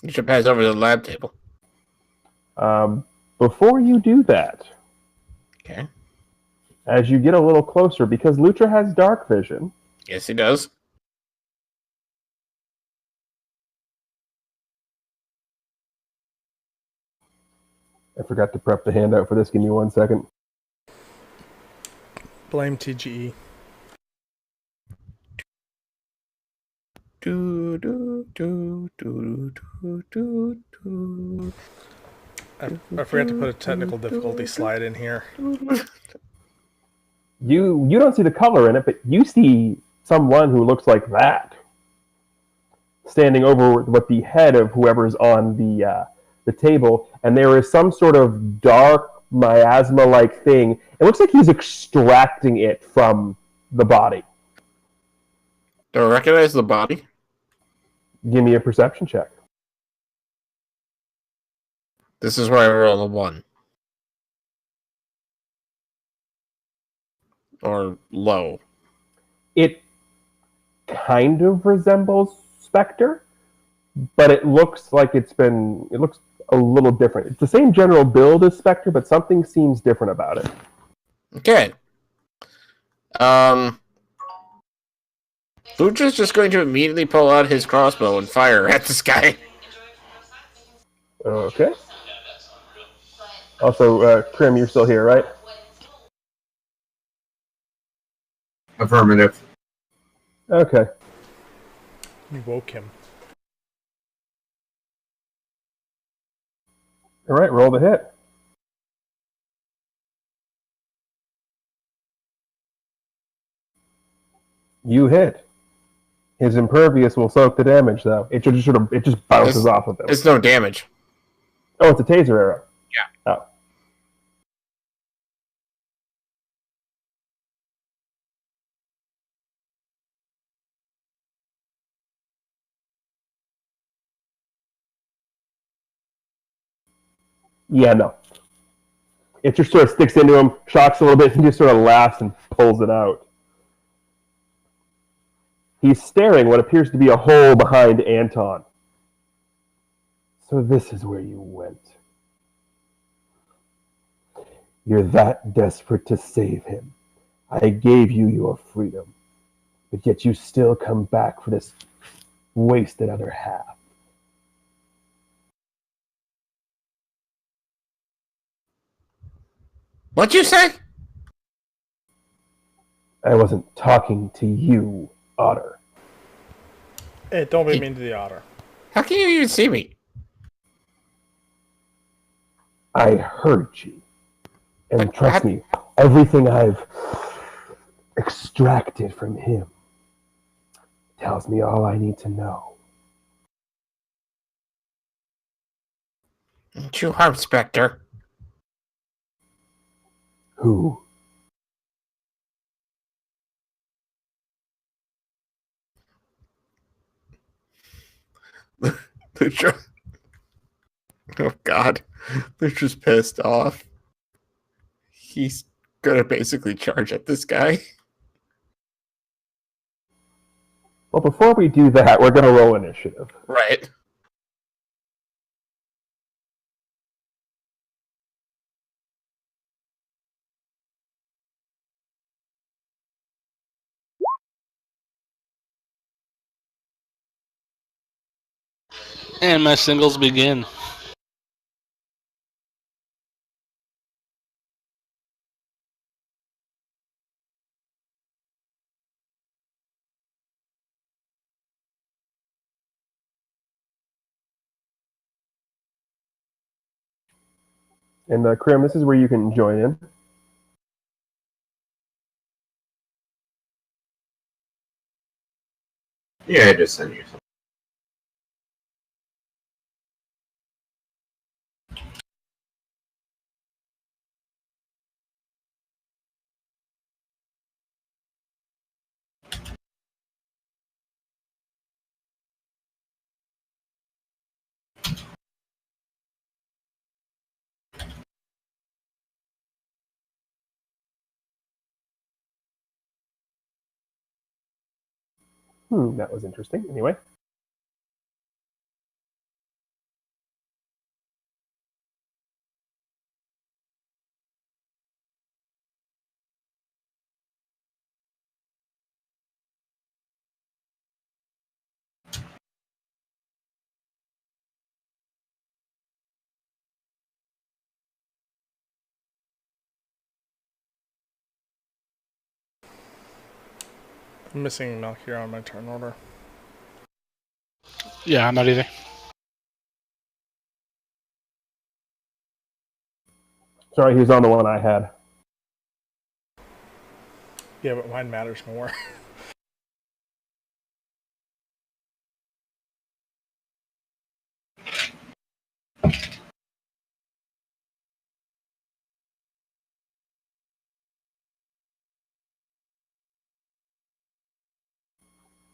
B: You should pass over to the lab table.
A: Before you do that,
B: Okay.
A: as you get a little closer, because Lutra has dark vision,
B: Yes, he does.
A: I forgot to prep the handout for this. Give me 1 second.
E: Blame TGE.
B: Do, do, do, do, do, do, do.
E: I forgot to put a technical difficulty slide in here.
A: You don't see the color in it, but you see someone who looks like that standing over what the head of whoever's on the table, and there is some sort of dark miasma-like thing. It looks like he's extracting it from the body.
B: Do I recognize the body?
A: Give me a perception check.
B: This is where I roll a 1. Or low.
A: It kind of resembles Spectre, but it looks like it looks a little different. It's the same general build as Spectre, but something seems different about it.
B: Okay. Lucha's just going to immediately pull out his crossbow and fire at this guy.
A: Okay. Also, Krim, you're still here, right?
D: Affirmative.
A: Okay.
E: You woke him.
A: All right, roll the hit. You hit. His impervious will soak the damage, though. It just bounces off of him.
B: It's no damage.
A: Oh, it's a taser arrow.
B: Yeah.
A: Oh. Yeah, no. It just sort of sticks into him, shocks a little bit, and just sort of laughs and pulls it out. He's staring what appears to be a hole behind Anton. So this is where you went. You're that desperate to save him. I gave you your freedom, but yet you still come back for this wasted other half.
B: What'd you say?
A: I wasn't talking to you, Otter.
E: Hey, don't be mean to the otter.
B: How can you even see me?
A: I heard you. And trust me, everything I've extracted from him tells me all I need to know.
B: You harm Specter.
A: Who?
B: Lucha. Oh God, Lucha's pissed off. He's gonna basically charge at this guy.
A: Well, before we do that, we're going to roll initiative.
B: Right.
C: And my singles begin.
A: And Krim, this is where you can join in.
D: Yeah, I just sent you something.
A: That was interesting. Anyway.
E: I'm missing milk here on my turn order.
C: Yeah, I'm not either.
A: Sorry, he was on the one I had.
E: Yeah, but mine matters more.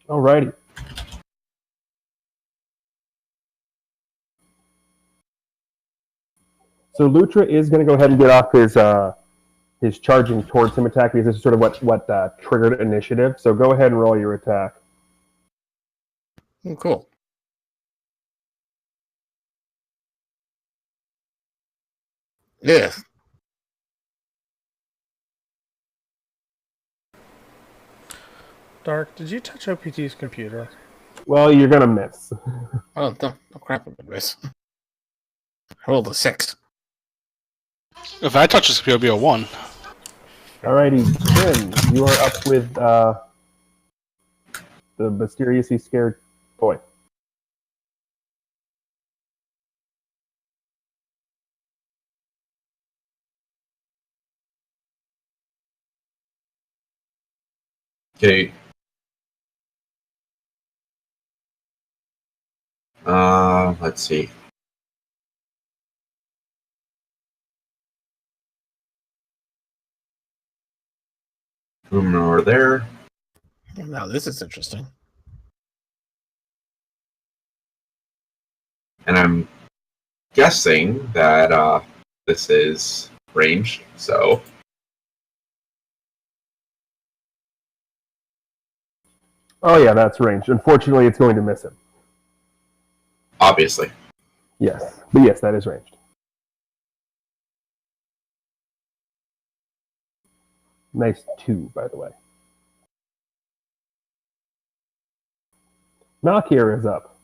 A: Alrighty. So Lutra is going to go ahead and get off his charging towards him attack because this is sort of what triggered initiative. So go ahead and roll your attack.
B: Oh, cool. Yeah.
E: Dark, did you touch OPT's computer?
A: Well, you're going to miss.
B: Oh, no crap, I'm gonna miss. I rolled a 6.
C: If I touch this, it'll be a 1.
A: Alrighty, Krim, you are up with the mysteriously scared boy.
D: Okay. Let's see. Moving over there.
B: Now this is interesting.
D: And I'm guessing that this is ranged, so
A: Oh yeah, that's ranged. Unfortunately, it's going to miss him.
D: obviously.
A: Yes. But yes, that is ranged. Nice 2, by the way. Malkier is up.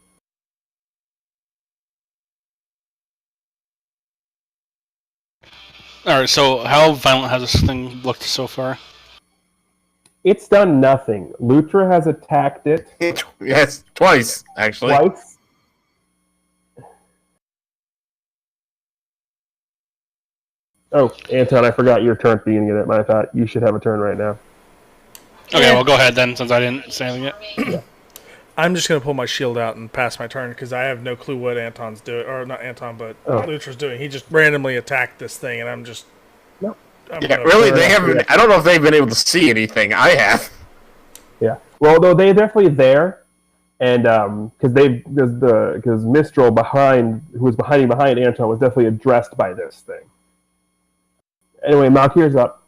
C: Alright, so how violent has this thing looked so far?
A: It's done nothing. Lutra has attacked it
B: Yes, twice, actually.
A: twice. Oh, Anton, I forgot your turn at the beginning of it. I thought you should have a turn right now.
C: Okay, well, go ahead then, since I didn't say anything yet.
E: I'm just going to pull my shield out and pass my turn because I have no clue what Anton's doing. Or not Anton, but Lutra's doing. He just randomly attacked this thing, and I'm just...
A: No.
B: Yeah, really, they haven't... I don't know if they've been able to see anything. I have.
A: Yeah. Well, though they're definitely there, and because Mistral who was hiding behind Anton, was definitely addressed by this thing. Anyway, Malkir's up.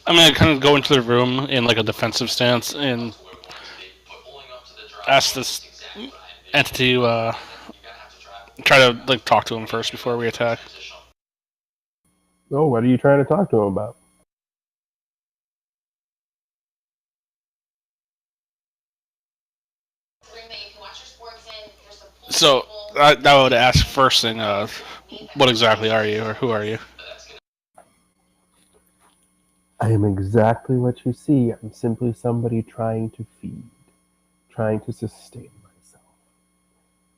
C: I'm gonna kind of go into the room in like a defensive stance and ask this entity to try to like talk to him first before we attack.
A: Oh, what are you trying to talk to him about?
C: So I would ask first thing, what exactly are you, or who are you?
A: I am exactly what you see. I'm simply somebody trying to feed, trying to sustain myself.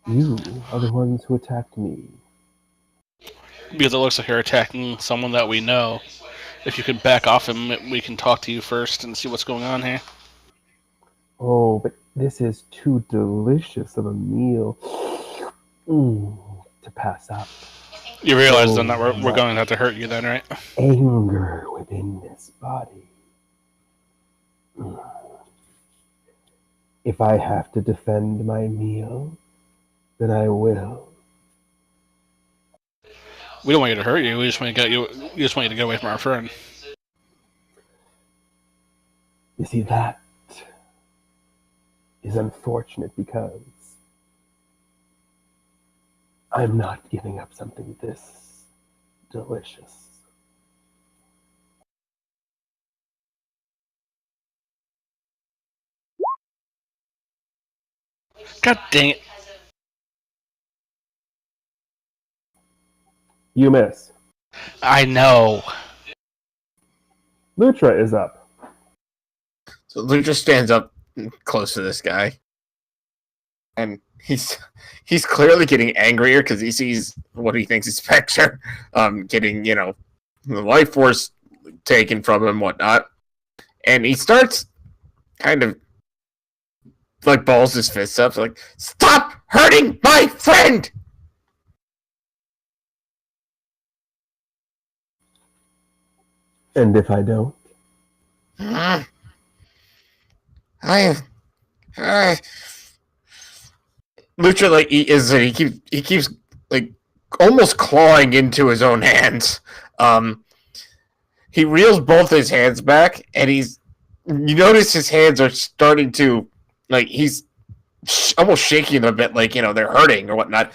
A: You are the ones who attacked me.
C: Because it looks like you're attacking someone that we know. If you could back off him, we can talk to you first and see what's going on here.
A: Oh, but this is too delicious of a meal to pass up.
C: You realize then that we're going to have to hurt you then, right?
A: Anger within this body. If I have to defend my meal, then I will.
C: We don't want you to hurt you. We just want to get you. We just want you to get away from our friend.
A: You see, that is unfortunate because I'm not giving up something this delicious.
C: God dang it.
A: You miss.
C: I know.
A: Lutra is up.
B: So Lucha stands up close to this guy, and he's clearly getting angrier because he sees what he thinks is Specter, getting the life force taken from him, and whatnot, and he starts kind of like balls his fists up, like, "Stop hurting my friend!"
A: And if I don't?
B: Lucha he keeps like almost clawing into his own hands. He reels both his hands back, and you notice his hands are starting to he's almost shaking them a bit, like they're hurting or whatnot.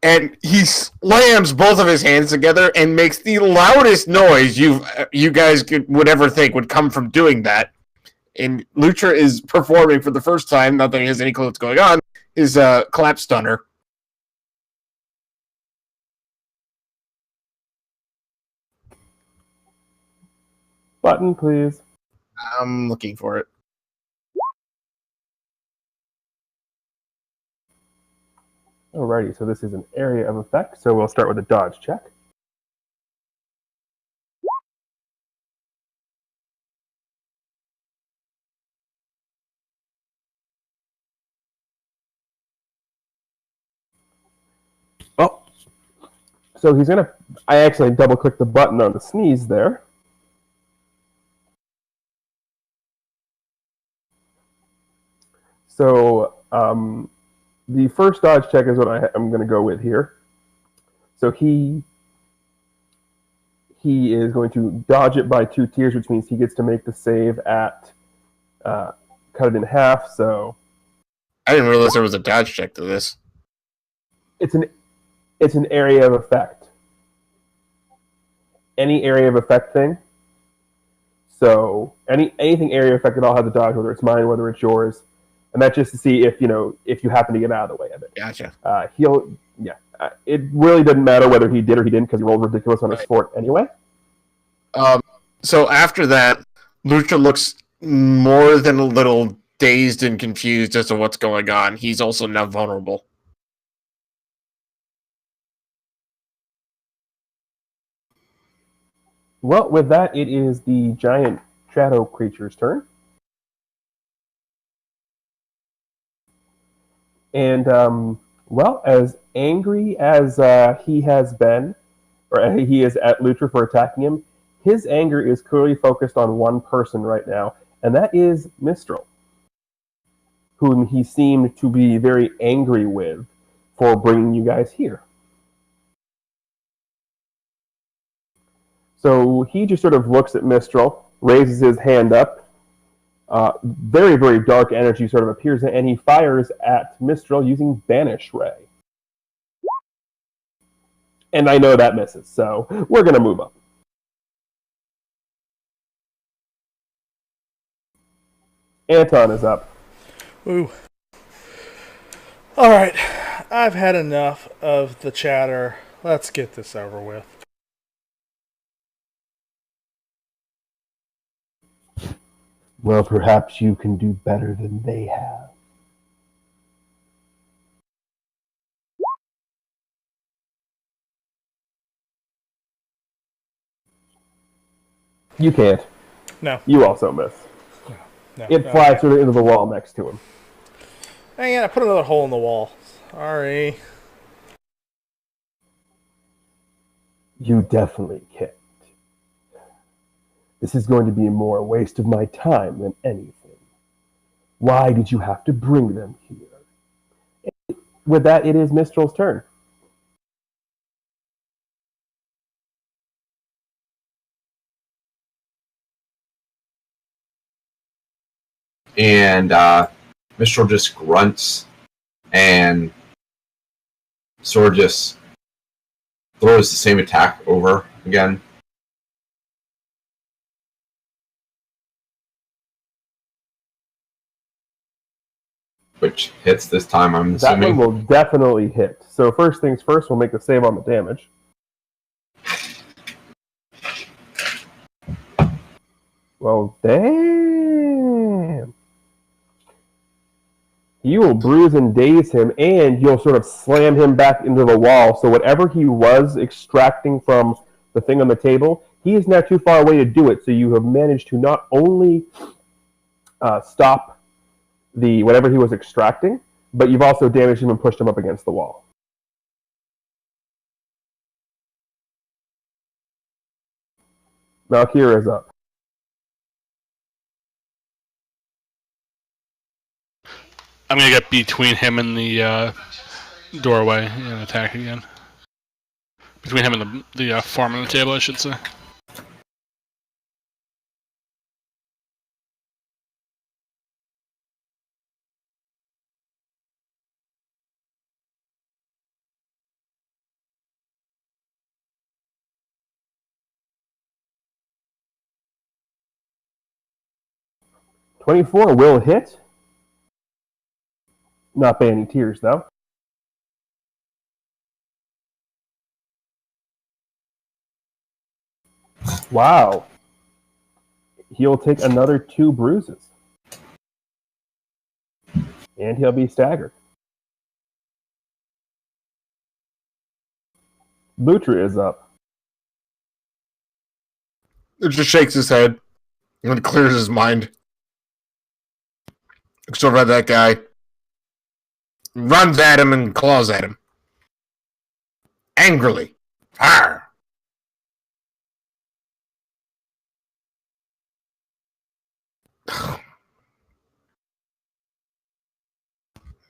B: And he slams both of his hands together and makes the loudest noise you guys would ever think would come from doing that. And Lucha is performing for the first time, not that he has any clue what's going on, his collapse stunner.
A: Button, please.
B: I'm looking for it.
A: Alrighty, so this is an area of effect, so we'll start with a dodge check. Oh, so he's gonna. I actually double-clicked the button on the sneeze there. So the first dodge check is what I'm going to go with here. So he is going to dodge it by 2 tiers, which means he gets to make the save at cut it in half. So
B: I didn't realize there was a dodge check to this.
A: It's an area of effect. Any area of effect thing. So anything area of effect at all has a dodge, whether it's mine, whether it's yours, and that's just to see if you happen to get out of the way of it.
B: Gotcha.
A: It really doesn't matter whether he did or he didn't because he rolled ridiculous on his fort anyway.
B: So after that, Lucha looks more than a little dazed and confused as to what's going on. He's also now vulnerable.
A: Well, with that, it is the giant shadow creature's turn. And, as angry as he has been, or he is at Lutra for attacking him, his anger is clearly focused on one person right now, and that is Mistral, whom he seemed to be very angry with for bringing you guys here. So he just sort of looks at Mistral, raises his hand up. Very, very dark energy sort of appears, and he fires at Mistral using Banish Ray. And I know that misses, so we're going to move up. Anton is up.
E: Ooh. Alright, I've had enough of the chatter. Let's get this over with.
A: Well, perhaps you can do better than they have. You can't.
E: No.
A: You also miss.
E: No.
A: It flies sort of into the wall next to him.
E: Dang it, I put another hole in the wall. Sorry.
A: You definitely can't. This is going to be more a waste of my time than anything. Why did you have to bring them here? And with that, it is Mistral's turn.
D: And Mistral just grunts and sort of just throws the same attack over again. Which hits this time, I'm assuming.
A: That one will definitely hit. So first things first, we'll make the save on the damage. Well, damn. You will bruise and daze him, and you'll sort of slam him back into the wall. So whatever he was extracting from the thing on the table, he is now too far away to do it. So you have managed to not only stop the whatever he was extracting, but you've also damaged him and pushed him up against the wall. Valkyria is up.
C: I'm gonna get between him and the doorway and attack again. Between him and the farm on the table, I should say.
A: $24 will hit. Not by any tears, though. Wow. He'll take another 2 bruises. And he'll be staggered. Lutra is up.
B: It just shakes his head and clears his mind. Looks over at that guy. Runs at him and claws at him. Angrily. Arr!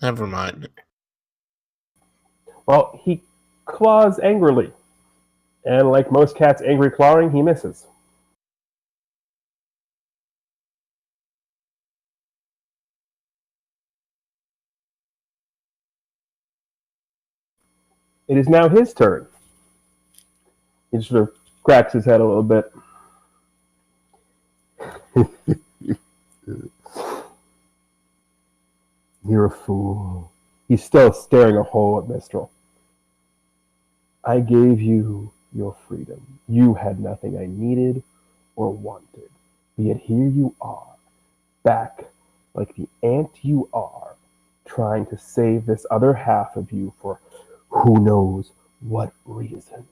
B: Never mind.
A: Well, he claws angrily. And like most cats' angry clawing, he misses. It is now his turn. He just sort of cracks his head a little bit. You're a fool. He's still staring a hole at Mistral. I gave you your freedom. You had nothing I needed or wanted. Yet here you are, back like the ant you are, trying to save this other half of you for who knows what reason.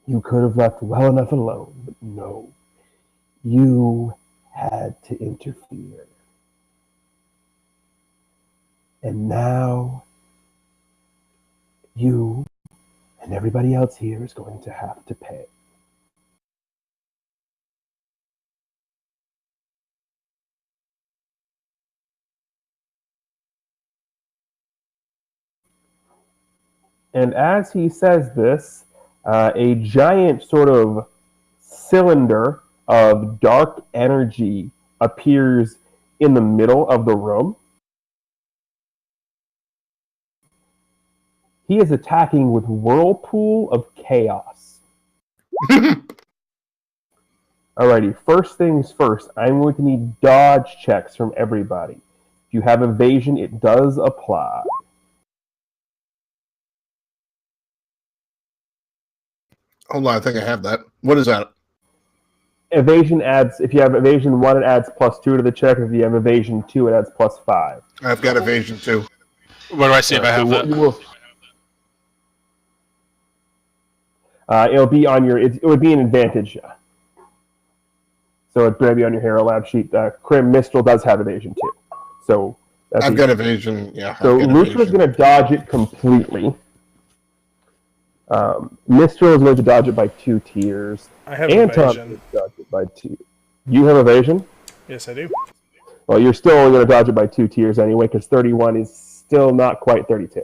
A: You could have left well enough alone, but no. You had to interfere. And now, you and everybody else here is going to have to pay. And as he says this, a giant sort of cylinder of dark energy appears in the middle of the room. He is attacking with Whirlpool of Chaos. Alrighty, first things first, I'm going to need dodge checks from everybody. If you have evasion, it does apply.
F: Hold on, I think I have that. What is that?
A: Evasion adds, if you have evasion 1, it adds +2 to the check. If you have evasion 2, it adds +5.
F: I've got evasion too.
C: Where do I see if I have that?
A: It'll be on your. It would be an advantage. So it's going to be on your Hero Lab sheet. Crim Mistral does have evasion too. So that's
F: I've got evasion. Yeah.
A: So Lutra's going to dodge it completely. Mistral is going to dodge it by 2 tiers.
E: I have
A: Anton
E: evasion.
A: is dodge it by 2. You have evasion?
E: Yes, I do.
A: Well, you're still only going to dodge it by 2 tiers anyway, because 31 is still not quite 32.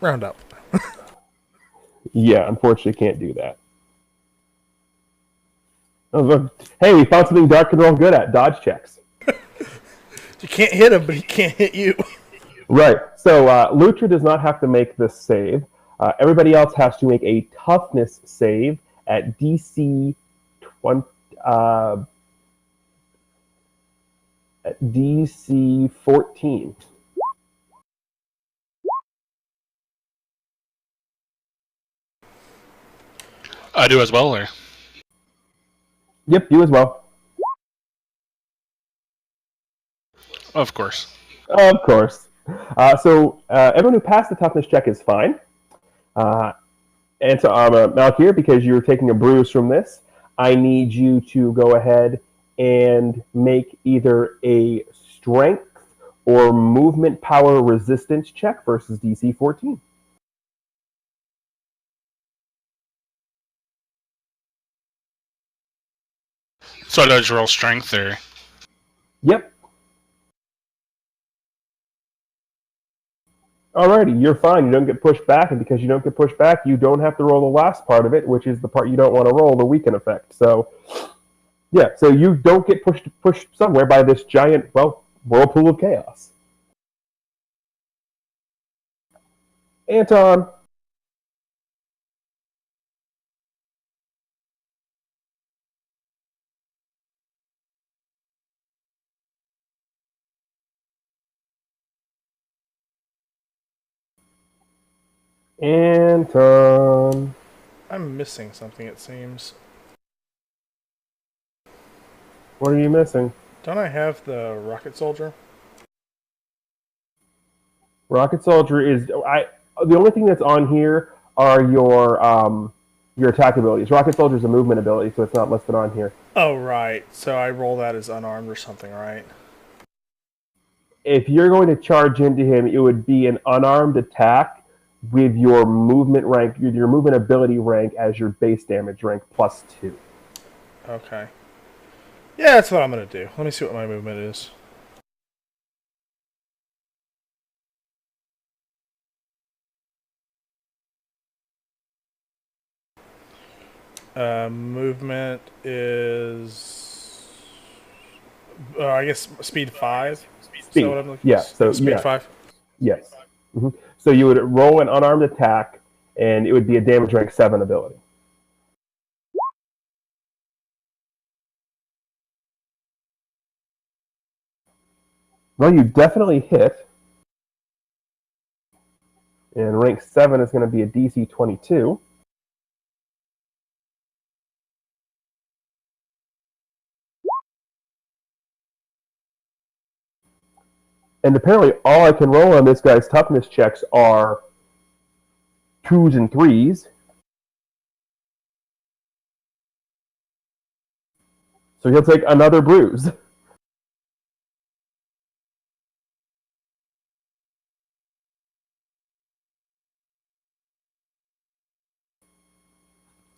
E: Round up.
A: Yeah, unfortunately, can't do that. Oh, look. Hey, we found something Dark can roll good at, dodge checks.
E: You can't hit him, but he can't hit you.
A: Right. So Lutra does not have to make this save. Everybody else has to make a toughness save at DC 20. At DC 14.
C: I do as well, or?
A: Yep, you as well.
C: Of course.
A: Of course. So everyone who passed the toughness check is fine. And so Malkir, because you're taking a bruise from this, I need you to go ahead and make either a strength or movement power resistance check versus DC 14.
C: So I just roll strength, or?
A: Yep. Alrighty, you're fine. You don't get pushed back, and because you don't get pushed back, you don't have to roll the last part of it, which is the part you don't want to roll, the weaken effect. So, yeah, so you don't get pushed somewhere by this giant, well, whirlpool of chaos. Anton. Anton.
E: I'm missing something, it seems.
A: What are you missing?
E: Don't I have the rocket soldier?
A: Rocket Soldier is the only thing that's on here are your attack abilities. Rocket Soldier is a movement ability, so it's not listed on here.
E: Oh, right. So I roll that as unarmed or something, right?
A: If you're going to charge into him, it would be an unarmed attack with your movement rank, your movement ability rank as your base damage rank +2.
E: Okay. Yeah, that's what I'm going to do. Let me see what my movement is. Movement is... I guess speed 5?
A: Speed.
E: Is that what I'm looking
A: Yeah,
E: for?
A: so
E: Speed
A: yeah.
E: 5?
A: Yes. So you would roll an unarmed attack, and it would be a damage rank 7 ability. Well, you definitely hit. And rank 7 is going to be a DC 22. And apparently all I can roll on this guy's toughness checks are 2s and 3s. So he'll take another bruise.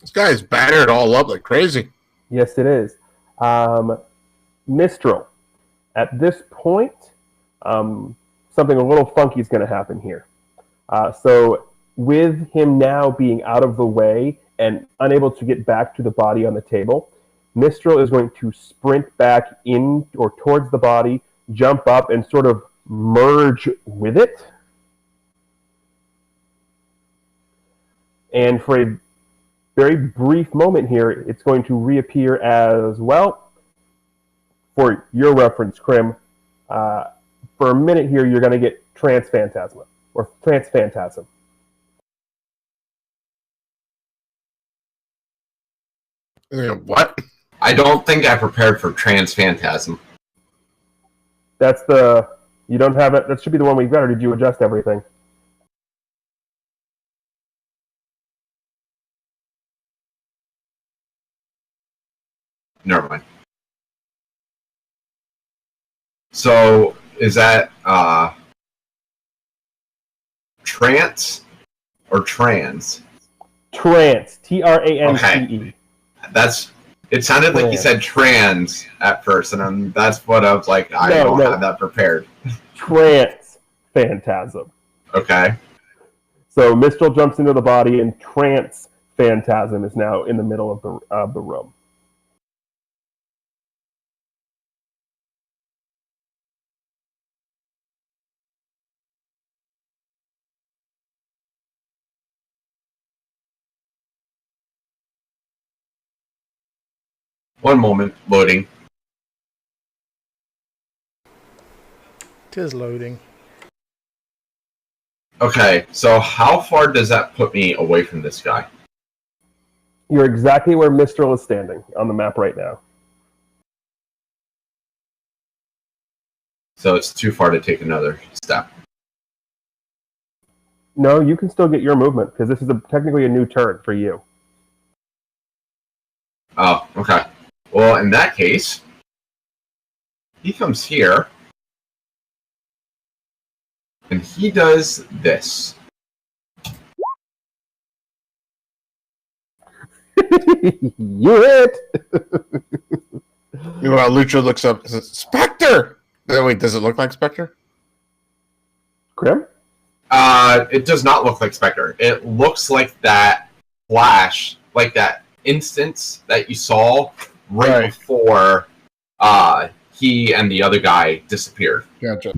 F: This guy's battered all up like crazy.
A: Yes, it is. Mistral. At this point, something a little funky is going to happen here. So with him now being out of the way and unable to get back to the body on the table, Mistral is going to sprint back in or towards the body, jump up, and sort of merge with it. And for a very brief moment here, it's going to reappear as, well, for your reference, Krim, for a minute here, you're going to get Trance Phantasm, or Trance Phantasm.
F: What?
D: I don't think I prepared for Trans Phantasm.
A: That's the... You don't have it? That should be the one we've got, or did you adjust everything?
D: Never mind. So, is that trance or trans?
A: Trance. Trance.
D: Okay. It sounded like you said trans at first, and that's what I was like, I don't have that prepared.
A: Trance Phantasm.
D: Okay.
A: So Mistral jumps into the body, and Trance Phantasm is now in the middle of the room.
D: One moment, loading.
E: It is loading.
D: Okay, so how far does that put me away from this guy?
A: You're exactly where Mistral is standing on the map right now.
D: So it's too far to take another step.
A: No, you can still get your movement, because this is technically a new turn for you.
D: Oh, okay. Well, in that case, he comes here, and he does this.
A: You hit!
F: Meanwhile, Lucha looks up and says, Specter! Wait, does it look like Specter?
A: Krim?
D: It does not look like Specter. It looks like that flash, like that instance that you saw right before he and the other guy disappeared.
F: Gotcha.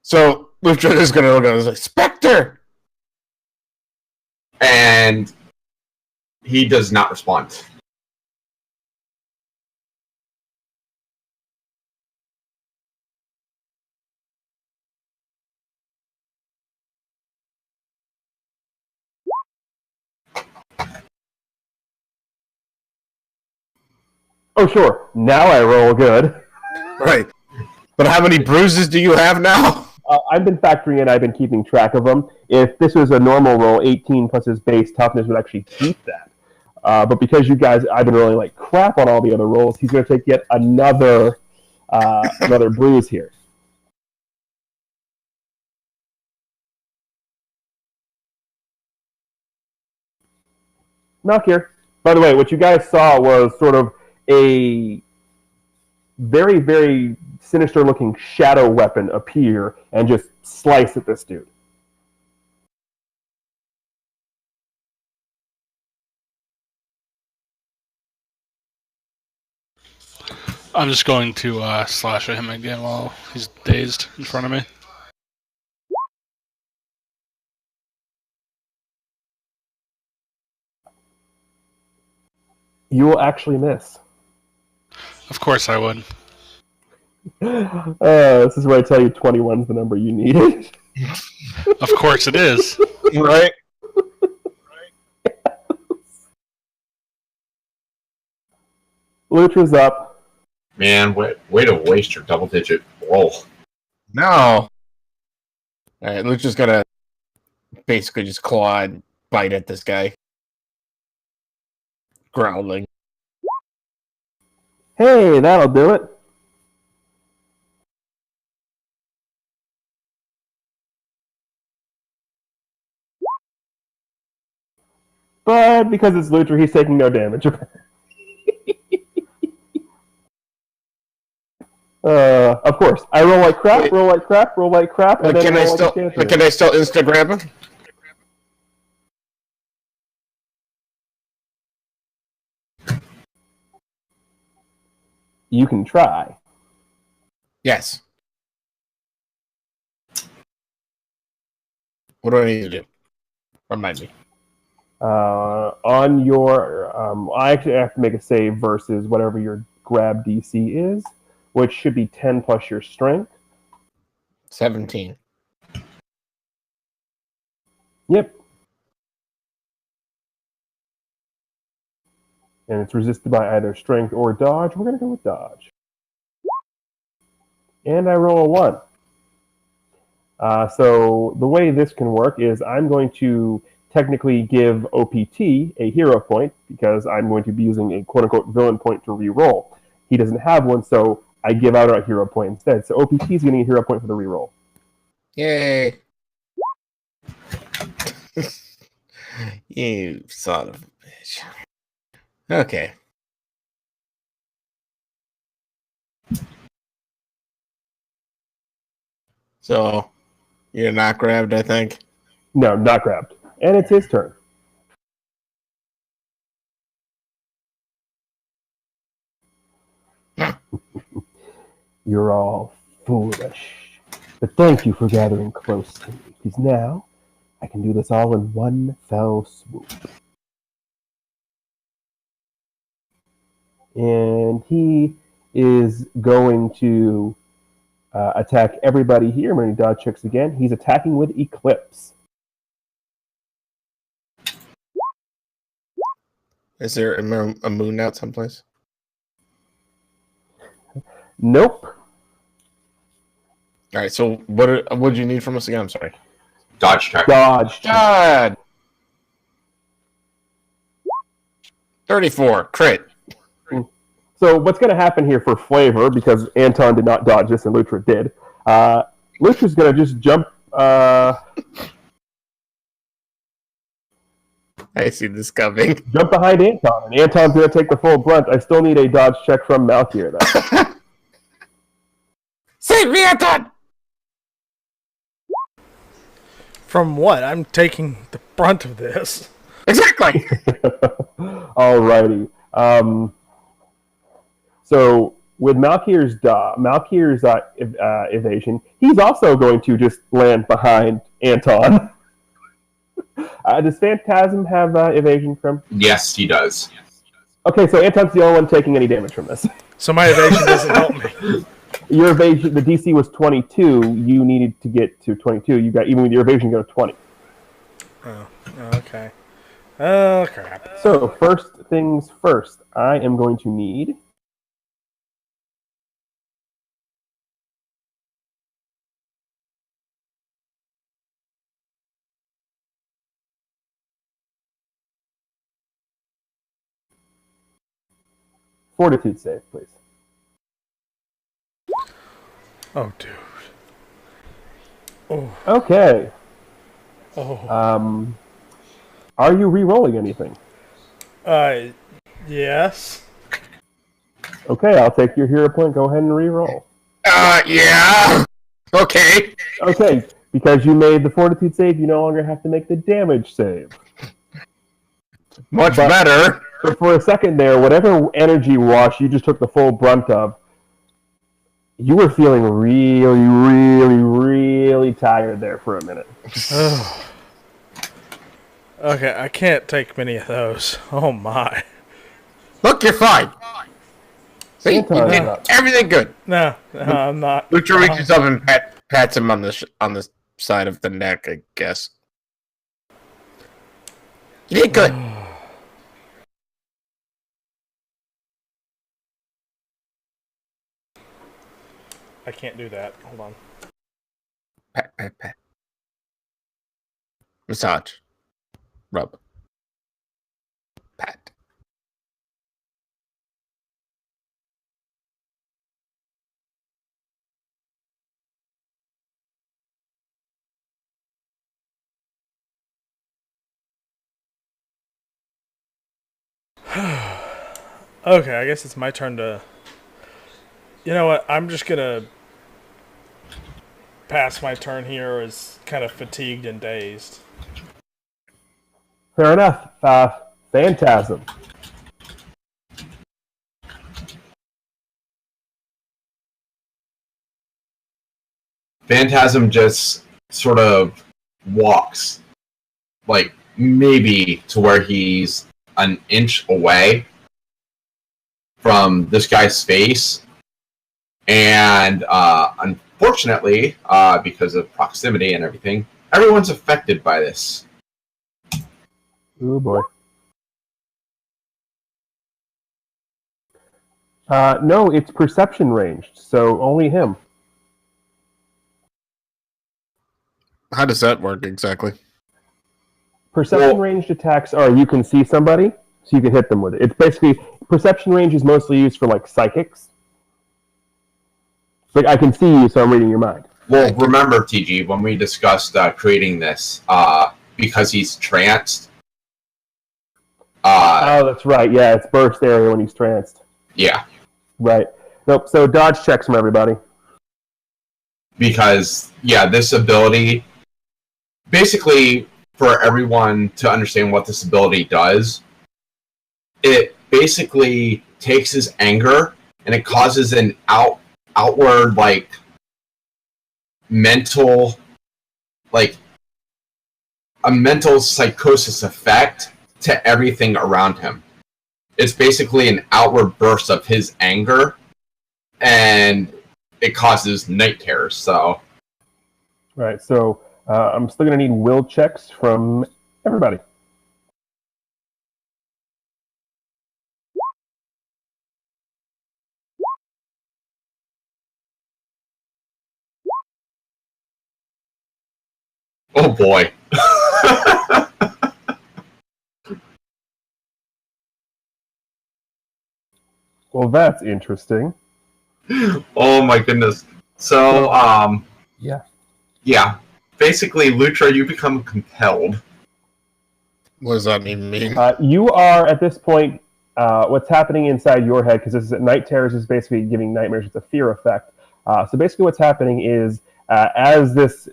F: So Lucha is going to look at it and say, Specter!
D: And he does not respond.
A: Oh, sure. Now I roll good.
F: Right. But how many bruises do you have now?
A: I've been factoring in, I've been keeping track of them. If this was a normal roll, 18 plus his base toughness would actually keep that. But because you guys, I've been rolling like crap on all the other rolls, he's going to take yet another bruise here. Knock here. By the way, what you guys saw was sort of a very, very sinister-looking shadow weapon appear and just slice at this dude.
C: I'm just going to slash at him again while he's dazed in front of me.
A: You will actually miss.
C: Of course I would.
A: This is where I tell you 21's the number you needed.
C: Of course it is.
F: Right?
A: Lutra's up.
D: Man, way to waste your double-digit roll.
F: No. Alright, Lucha's gonna basically just claw and bite at this guy. Growling.
A: Hey, that'll do it. But because it's Lutra, he's taking no damage. Of course. I roll like crap, roll like crap, roll like crap, and then
F: Can I
A: roll
F: still
A: like a cancer.
F: can I still insta grab him?
A: You can try.
F: Yes. What do I need to do? Remind me.
A: On your, I actually have to make a save versus whatever your grab DC is, which should be 10 plus your strength.
F: 17.
A: Yep. And it's resisted by either strength or dodge. We're going to go with dodge. And I roll a 1. So the way this can work is I'm going to technically give OPT a hero point because I'm going to be using a quote-unquote villain point to re-roll. He doesn't have one, so I give out a hero point instead. So OPT is getting a hero point for the re-roll.
F: Yay. You son of a bitch. Okay. So, you're not grabbed, I think.
A: No, not grabbed. And it's his turn. You're all foolish. But thank you for gathering close to me, because now I can do this all in one fell swoop. And he is going to attack everybody here. I'm going to dodge checks again. He's attacking with Eclipse.
F: Is there a moon out someplace?
A: Nope.
F: All right, so what do you need from us again? I'm sorry.
D: Dodge check.
A: Dodge check.
F: God! 34, crit.
A: So what's going to happen here for flavor, because Anton did not dodge this and Lutra did, Lutra's going to just jump...
F: I see this coming.
A: Jump behind Anton, and Anton's going to take the full brunt. I still need a dodge check from Malkier, though.
F: Save me, Anton!
E: From what? I'm taking the brunt of this.
F: Exactly!
A: Alrighty. So with Malkier's evasion, he's also going to just land behind Anton. Does Phantasm have evasion from?
D: Yes, he does.
A: Okay, so Anton's the only one taking any damage from this.
E: So my evasion doesn't help me.
A: Your evasion, the DC was 22. You needed to get to 22. You got, even with your evasion, you got a 20.
E: Oh, okay. Oh, crap.
A: So first things first, I am going to need Fortitude save, please.
E: Oh, dude. Oh.
A: Okay.
E: Oh.
A: Are you re-rolling anything?
E: Yes.
A: Okay, I'll take your hero point. Go ahead and re-roll.
F: Yeah! Okay.
A: Okay, because you made the Fortitude save, you no longer have to make the damage save.
F: Much better.
A: But for a second there, whatever energy wash you just took the full brunt of, you were feeling really, really, really tired there for a minute.
E: Okay, I can't take many of those. Oh my.
B: Look, you're fine. See, you
A: Anton,
B: did
A: up.
B: everything good.
E: No, I'm not.
B: Lucha reaches up and pats him on the side of the neck, I guess. You did good.
E: I can't do that. Hold on.
B: Pat, pat, pat. Massage. Rub. Pat.
E: Okay, I guess it's my turn to... You know what? I'm just gonna pass my turn here as kind of fatigued and dazed.
A: Fair enough. Phantasm.
D: Phantasm just sort of walks, like maybe to where he's an inch away from this guy's face, and unfortunately, because of proximity and everything, everyone's affected by this.
A: Oh boy. No, it's perception ranged, so only him.
B: How does that work exactly?
A: Perception ranged attacks are you can see somebody, so you can hit them with it. It's basically perception range is mostly used for like psychics. Like I can see you, so I'm reading your mind.
D: Well, remember, TG, when we discussed creating this, because he's tranced.
A: Oh, that's right. Yeah, it's burst area when he's tranced.
D: Yeah.
A: Right. Nope. So dodge checks from everybody.
D: Because, yeah, this ability, basically, for everyone to understand what this ability does, it basically takes his anger and it causes an outward, like, mental, like, a mental psychosis effect to everything around him. It's basically an outward burst of his anger, and it causes night terrors, so...
A: Right. So I'm still going to need will checks from everybody.
D: Oh boy.
A: Well, that's interesting.
D: Oh my goodness. So,
A: Yeah.
D: yeah. Basically, Lutra, you become compelled.
B: What does that even mean?
A: You are at this point. What's happening inside your head? Because this is night terrors is basically giving nightmares. It's a fear effect. So basically, what's happening is as this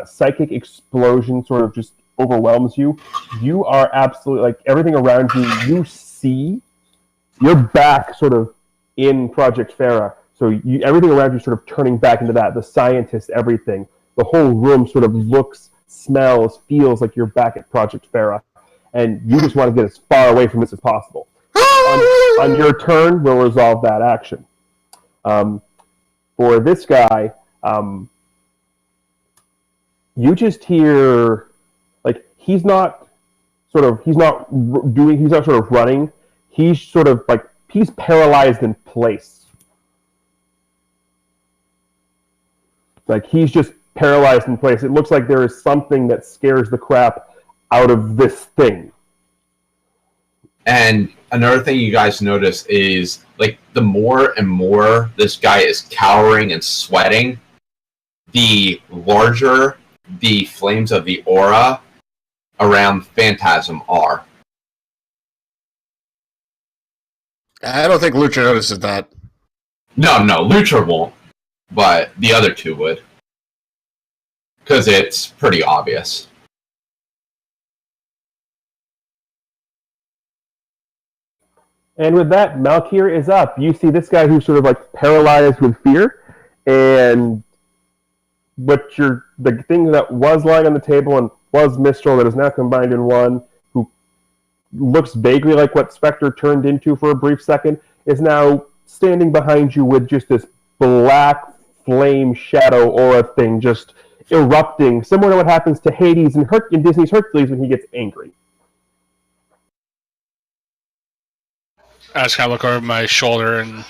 A: psychic explosion sort of just overwhelms you, you are absolutely like everything around you. You see, you're back sort of in Project Farah. So everything around you sort of turning back into that. The scientists, everything. The whole room sort of looks, smells, feels like you're back at Project Farah. And you just want to get as far away from this as possible. On your turn, we'll resolve that action. For this guy, you just hear, like, he's not sort of running. He's sort of like, he's paralyzed in place. Like, he's just paralyzed in place. It looks like there is something that scares the crap out of this thing.
D: And another thing you guys notice is, like, the more and more this guy is cowering and sweating, the larger the flames of the aura around Phantasm are.
B: I don't think Lucha notices that.
D: No, Lutra won't, but the other two would. Because it's pretty obvious.
A: And with that, Malkir is up. You see this guy who's sort of like paralyzed with fear, and the thing that was lying on the table and was Mistral that is now combined in one, who looks vaguely like what Specter turned into for a brief second, is now standing behind you with just this black flame shadow aura thing just erupting, similar to what happens to Hades in Disney's Hercules when he gets angry.
C: I just kind of look over my shoulder and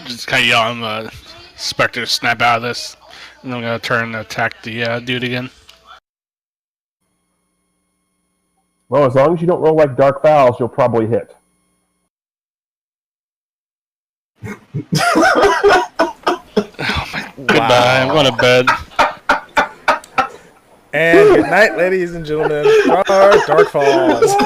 C: just kind of yell at Spectre to snap out of this. And I'm going to turn and attack the dude again.
A: Well, as long as you don't roll like Dark Fowls, you'll probably hit.
C: Goodbye, I'm going to bed.
E: And good night, ladies and gentlemen. Dark Falls.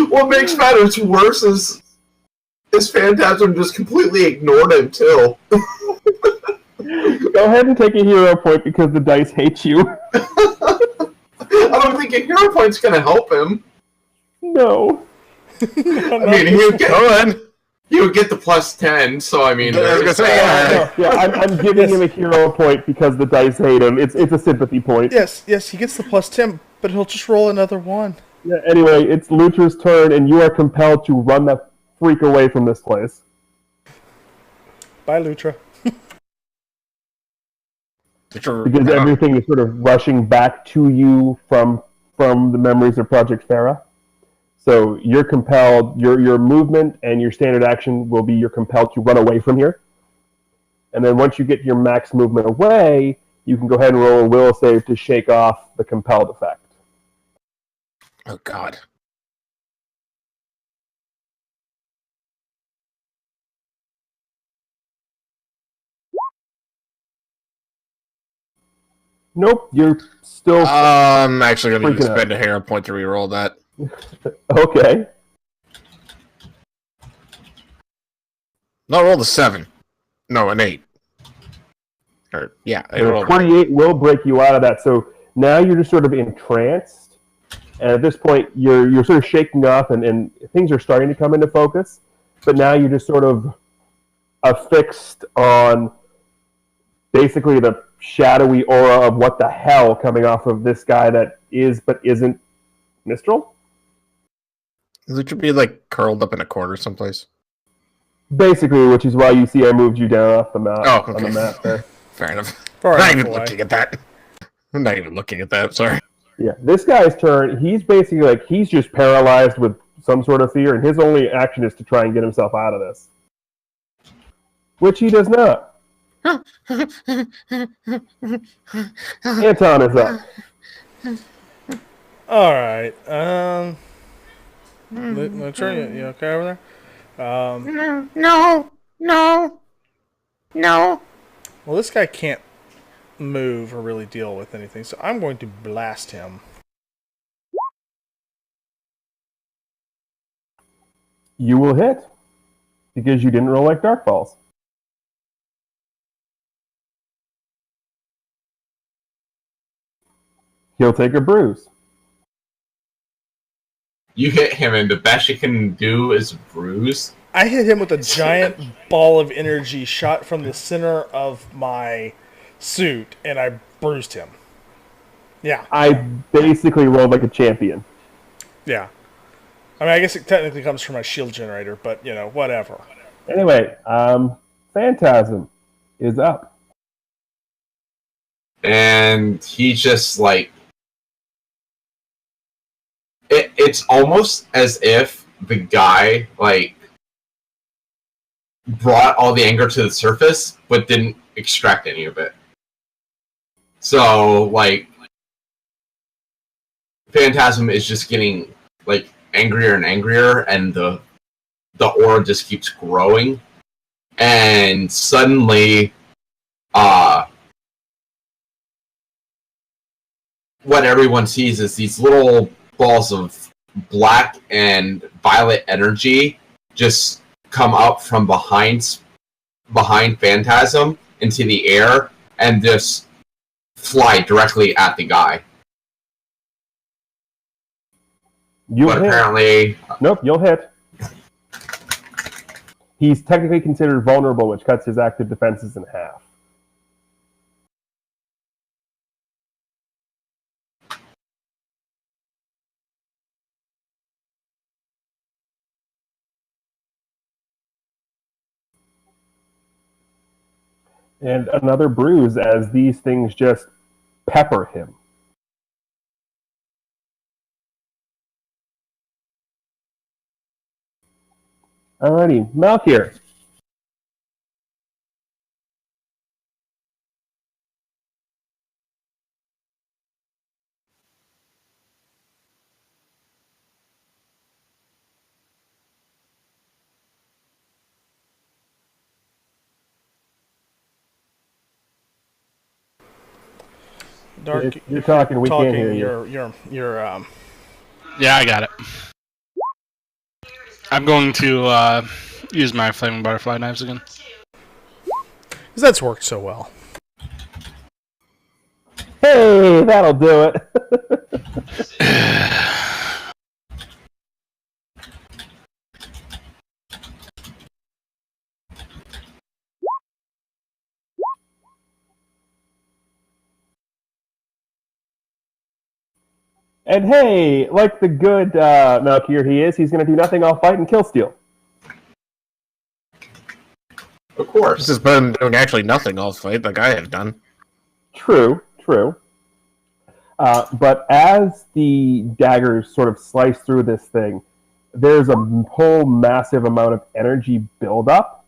D: What makes matters worse is Phantasm just completely ignored him too.
A: Go ahead and take a hero point because the dice hate you.
D: I don't think a hero point's gonna help him.
A: No.
D: I mean, he would get the +10, so I mean,
B: I was gonna say,
A: I'm giving him a hero point because the dice hate him. It's a sympathy point.
E: Yes, he gets the +10, but he'll just roll another 1.
A: Yeah, anyway, it's Lutra's turn, and you are compelled to run that freak away from this place.
E: Bye, Lutra.
A: Because everything is sort of rushing back to you from the memories of Project Farah. So you're compelled, your movement and your standard action will be you're compelled to run away from here. And then once you get your max movement away, you can go ahead and roll a will save to shake off the compelled effect.
B: Oh, God.
A: Nope, you're still...
B: I'm actually going to
A: freaking
B: spend a hero point to reroll that.
A: Okay.
B: No, roll the 7. No, an 8. Or, yeah, I
A: The
B: rolled
A: 28 will break you out of that. So now you're just sort of entranced. And at this point, you're sort of shaking off and things are starting to come into focus. But now you're just sort of affixed on basically the shadowy aura of what the hell coming off of this guy that is but isn't Mistral.
B: It should be like curled up in a corner someplace.
A: Basically, which is why you see I moved you down off the map
B: Oh, okay.
A: on the map there.
B: Fair enough.
E: Far
B: I'm not
E: enough
B: even
E: away.
B: looking at that. I'm not even looking at that, sorry.
A: Yeah, this guy's turn, he's basically like, he's just paralyzed with some sort of fear, and his only action is to try and get himself out of this. Which he does not. Anton is up.
E: Alright, Lutra, you okay over there?
B: No.
E: Well, this guy can't move or really deal with anything, so I'm going to blast him.
A: You will hit. Because you didn't roll like Dark Falls. He'll take a bruise.
D: You hit him, and the best you can do is bruise.
E: I hit him with a giant ball of energy shot from the center of my suit, and I bruised him. Yeah.
A: I basically rolled like a champion.
E: Yeah. I mean, I guess it technically comes from my shield generator, but, you know, whatever.
A: Anyway, Phantasm is up.
D: And he just, like... It's almost as if the guy, like, brought all the anger to the surface, but didn't extract any of it. So, like, Phantasm is just getting, like, angrier and angrier, and the aura just keeps growing. And suddenly, what everyone sees is these little balls of black and violet energy just come up from behind Phantasm into the air and just fly directly at the guy.
A: You'll
D: But
A: hit.
D: apparently,
A: Nope, you'll hit. He's technically considered vulnerable, which cuts his active defenses in half. And another bruise as these things just pepper him. Alrighty, Malkier.
E: Dark,
A: If you're talking, we can't hear you.
E: You're
C: Yeah, I got it. I'm going to use my flaming butterfly knives again.
E: because that's worked so well.
A: Hey, that'll do it. And hey, like the good Malkier he is, he's going to do nothing, I'll fight and kill steal.
D: Of course.
B: This is better than doing actually nothing all fight like I have done.
A: True. But as the daggers sort of slice through this thing, there's a whole massive amount of energy buildup,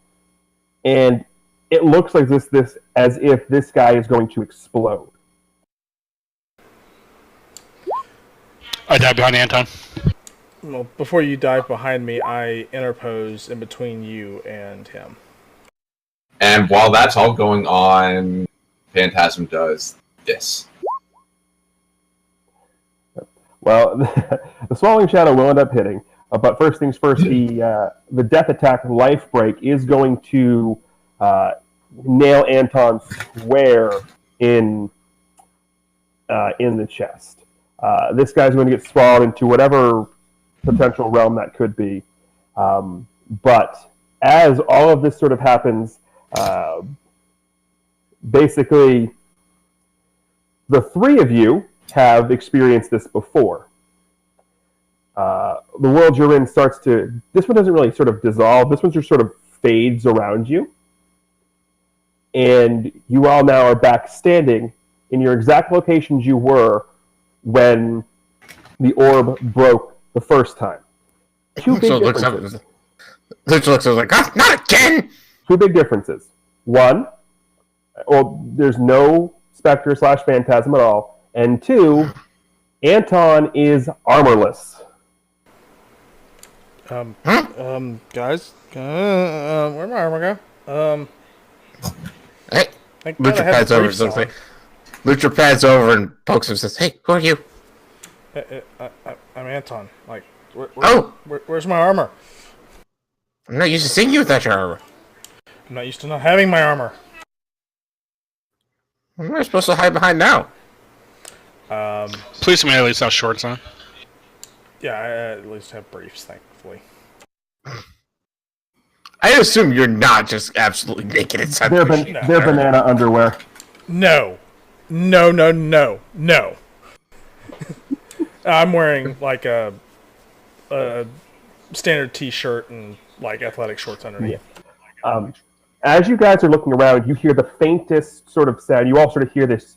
A: and it looks like this as if this guy is going to explode.
C: I died behind Anton.
E: Well, before you dive behind me, I interpose in between you and him.
D: And while that's all going on, Phantasm does this.
A: Well, the Swallowing Shadow will end up hitting, but first things first, the Death Attack Life Break is going to nail Anton square in the chest. This guy's going to get swallowed into whatever potential realm that could be. But as all of this sort of happens, basically, the three of you have experienced this before. The world you're in starts to... This one doesn't really sort of dissolve. This one just sort of fades around you. And you all now are back standing in your exact locations you were when the orb broke the first time. Two big differences.
B: Looks like, oh, not again!
A: Two big differences. One, well, there's no Specter / Phantasm at all. And two, Anton is armorless.
E: Guys, where'd my armor go?
B: Hey, Lucha
E: I
B: pads over. So like, Lucha pads over and pokes him and says, "Hey, who are you?"
E: I'm Anton. Like, where's my armor?
B: I'm not used to seeing you without your armor.
E: I'm not used to not having my armor.
B: What am I supposed to hide behind now?
C: Please tell me I at least have shorts on.
E: Yeah, I at least have briefs, thankfully.
B: I assume you're not just absolutely naked inside
A: They're,
B: the
A: they're banana underwear.
E: No. I'm wearing like a standard t-shirt and like athletic shorts underneath.
A: As you guys are looking around, you hear the faintest sort of sound. You all sort of hear this.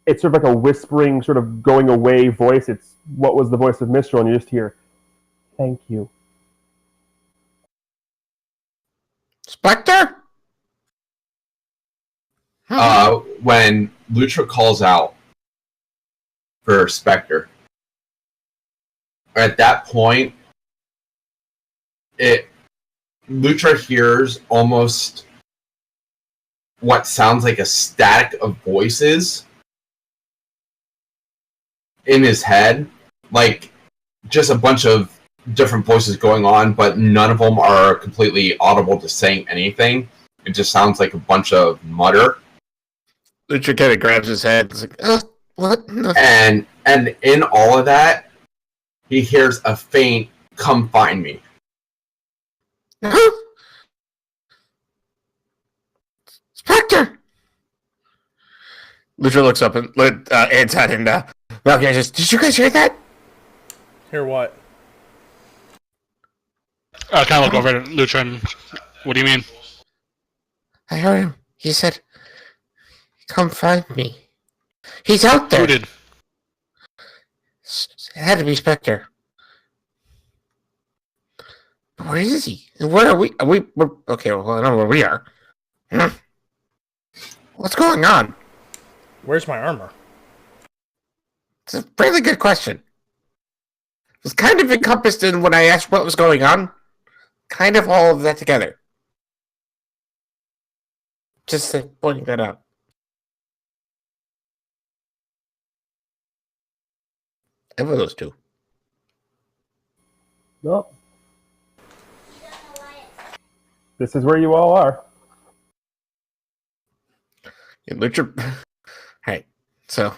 A: It's sort of like a whispering, sort of going away voice. It's what was the voice of Mistral, and you just hear, "Thank you."
B: Specter?
D: When Lutra calls out for Specter, at that point, Lutra hears almost what sounds like a static of voices in his head, like just a bunch of different voices going on, but none of them are completely audible to saying anything. It just sounds like a bunch of mutter.
B: Lucha kind of grabs his head. It's like, what?
D: And in all of that, he hears a faint, "Come find me."
B: Lucha looks up and Anton and Malcolm says, "Did you guys hear that?"
E: Hear what?
C: I kind of look over at Lucha and, what do you mean?
B: I heard him. He said, "Come find me." He's out there.
C: Who did?
B: It had to be Specter. Where is he? Where are we? We're okay, well, I don't know where we are. What's going on?
E: Where's my armor?
B: It's a really good question. It was kind of encompassed in when I asked what was going on. Kind of all of that together. Just pointing that out. Ever those two.
A: Well, this is where you all are.
B: Yeah, Lucha. Right. So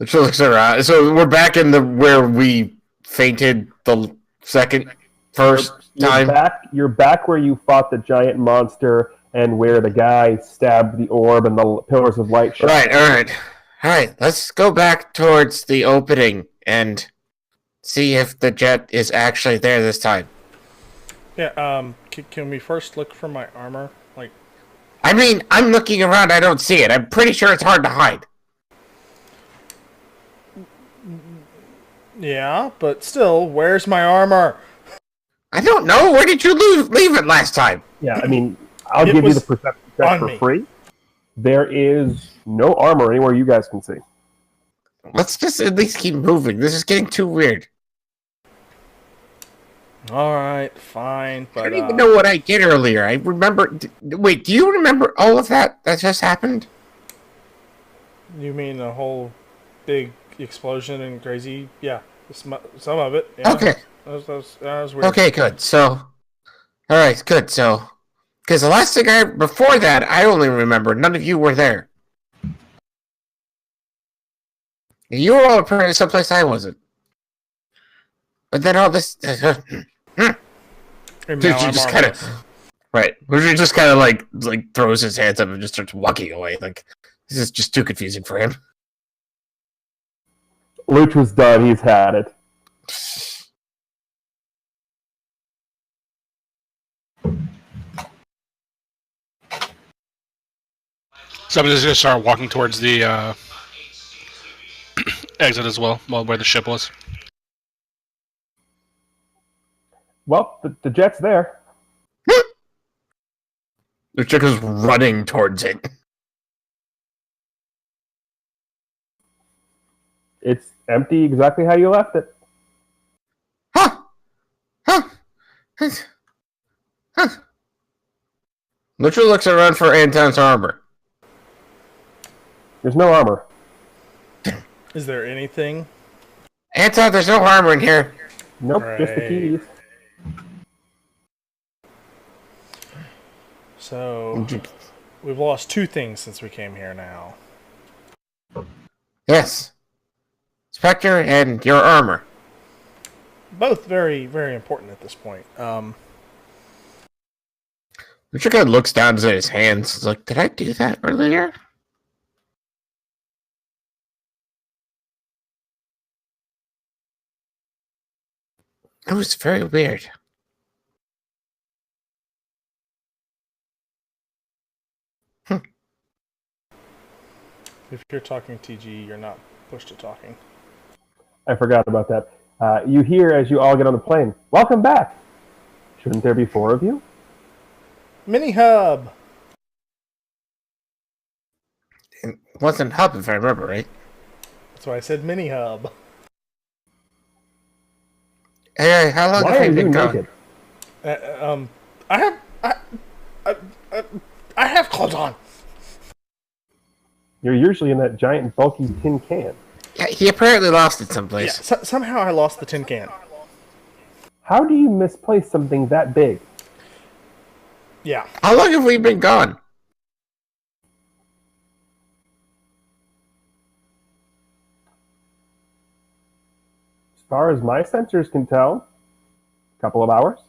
B: Lucha looks around. So we're back in the where we fainted the first time.
A: You're back where you fought the giant monster and where the guy stabbed the orb and the pillars of light.
B: Right. All right. Let's go back towards the opening and see if the jet is actually there this time.
E: Yeah. Can we first look for my armor? Like,
B: I mean, I'm looking around. I don't see it. I'm pretty sure it's hard to hide.
E: yeah, but still, where's my armor?
B: I don't know. Where did you leave it last time?
A: Yeah, I mean, I'll
E: It
A: give you
E: was
A: the perception check
E: on
A: for
E: me.
A: free. There is no armor anywhere you guys can see.
B: Let's just at least keep moving. This is getting too weird.
E: All right, fine, but
B: I don't even know what I did earlier. I remember. Wait, do you remember all of that just happened?
E: you mean the whole big explosion and crazy? Yeah, some of it. Yeah.
B: Okay.
E: That was weird.
B: Okay, good. So, all right, good. So, because the last thing before that, I only remember none of you were there. You were all apparently someplace I wasn't. But then all this.
E: And now I'm
B: just kind
E: armorless.
B: of. Right. He just kind of like throws his hands up and just starts walking away. Like, this is just too confusing for him.
A: Luch was done. He's had it.
C: So I'm just going to start walking towards the exit as well, where the ship was.
A: Well, the jet's there.
B: The chick is running towards it.
A: It's empty exactly how you left it.
B: Huh? Lucha looks around for Anton's armor.
A: There's no armor.
E: Is there anything?
B: Anton, there's no armor in here.
A: Nope, just the
E: Right.
A: keys.
E: So we've lost two things since we came here now.
B: Yes. Specter and your armor.
E: Both very, very important at this point.
B: Lucha kind of looks down at his hands. He's like, did I do that earlier? It was very weird.
E: If you're talking TG, you're not pushed to talking.
A: I forgot about that. You hear as you all get on the plane. Welcome back. Shouldn't there be four of you?
E: Mini hub.
B: It wasn't Hub, if I remember right.
E: That's why I said mini hub.
B: Hey, how long
A: Why
B: have
A: are
B: you
A: you
B: been gone?
A: naked?
E: I have clothes on.
A: You're usually in that giant bulky tin can.
B: Yeah, he apparently lost it
E: Yeah,
B: someplace.
E: somehow I lost the tin can.
A: How do you misplace something that big?
E: Yeah.
B: How long have we been gone?
A: As far as my sensors can tell, a couple of hours.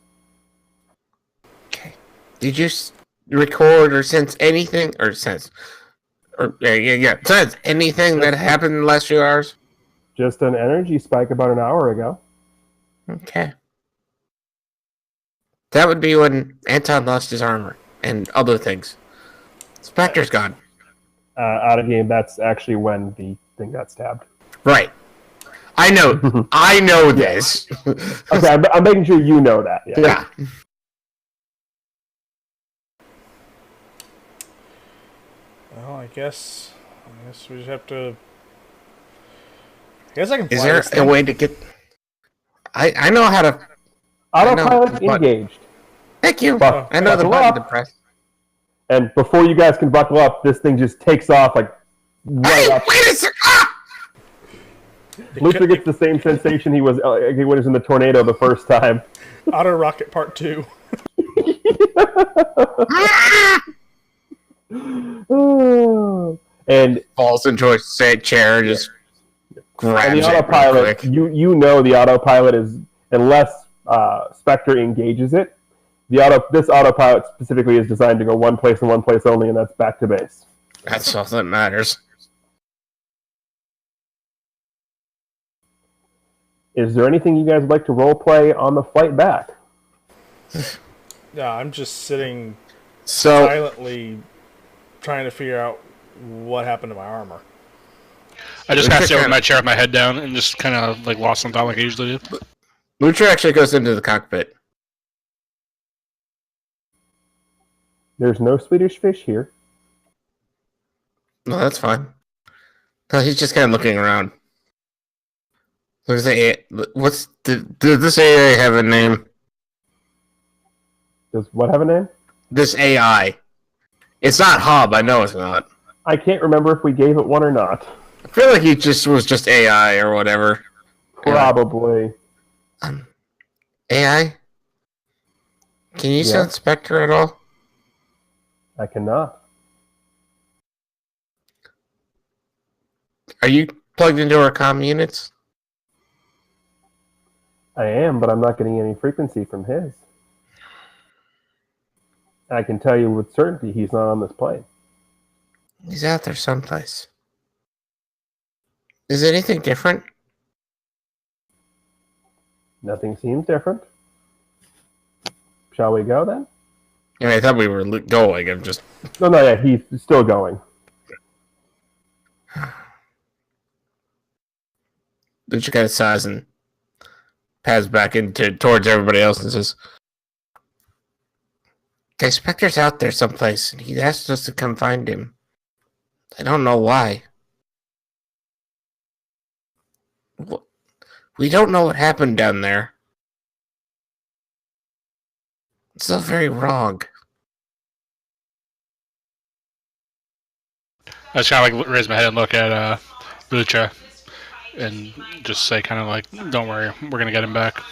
B: Okay. Did you record or sense anything? Or sense? Yeah. Besides, anything that happened in the last few hours?
A: Just an energy spike about an hour ago.
B: Okay. That would be when Anton lost his armor and other things. Specter's gone.
A: Out of game, that's actually when the thing got stabbed.
B: Right. I know. I know this.
A: Okay, I'm making sure you know that.
B: Yeah.
E: Well, I guess we just have to. I guess I can.
B: Is
E: fly
B: there
E: this
B: a
E: thing.
B: way to get? I know how to.
A: Autopilot
B: but-
A: engaged.
B: Thank you.
A: Buck-
B: I know the
A: buckle
B: button
A: up.
B: to press.
A: And before you guys can buckle up, this thing just takes off like right up.
B: Wait a second! Ah!
A: Lucha gets the same sensation he was when he was in the tornado the first time.
E: Auto Rocket Part 2.
A: And
B: Falls into a sad chair, just grabs
A: the
B: it real
A: autopilot,
B: quick.
A: you know the autopilot is, unless Specter engages it, this autopilot specifically is designed to go one place and one place only, and that's back to base.
B: That's all that matters.
A: Is there anything you guys would like to role play on the flight back?
E: Yeah, I'm just sitting
B: So
E: silently trying to figure out what happened to my armor.
C: I just kind of sit with my chair with my head down and just kind of like lost some thought like I usually do.
B: Lucha actually goes into the cockpit.
A: There's no Swedish fish here.
B: No, that's fine. No, he's just kind of looking around. Does this AI have a name?
A: Does what have a name?
B: This AI. It's not Hub. I know it's not.
A: I can't remember if we gave it one or not.
B: I feel like he was just AI or whatever.
A: Probably.
B: AI? Can you sound Spectre at all?
A: I cannot.
B: Are you plugged into our comm units?
A: I am, but I'm not getting any frequency from his. I can tell you with certainty he's not on this plane.
B: He's out there someplace. Is anything different?
A: Nothing seems different. Shall we go then?
B: I mean, I thought we were going. I'm just...
A: No, yeah, he's still going.
B: Lucha kind of sighs and pads back towards everybody else and says, "Okay, Spectre's out there someplace, and he asked us to come find him. I don't know why. We don't know what happened down there. It's all very wrong."
C: I just kind of like raise my head and look at Lucha and just say kind of like, don't worry, we're going to get him back.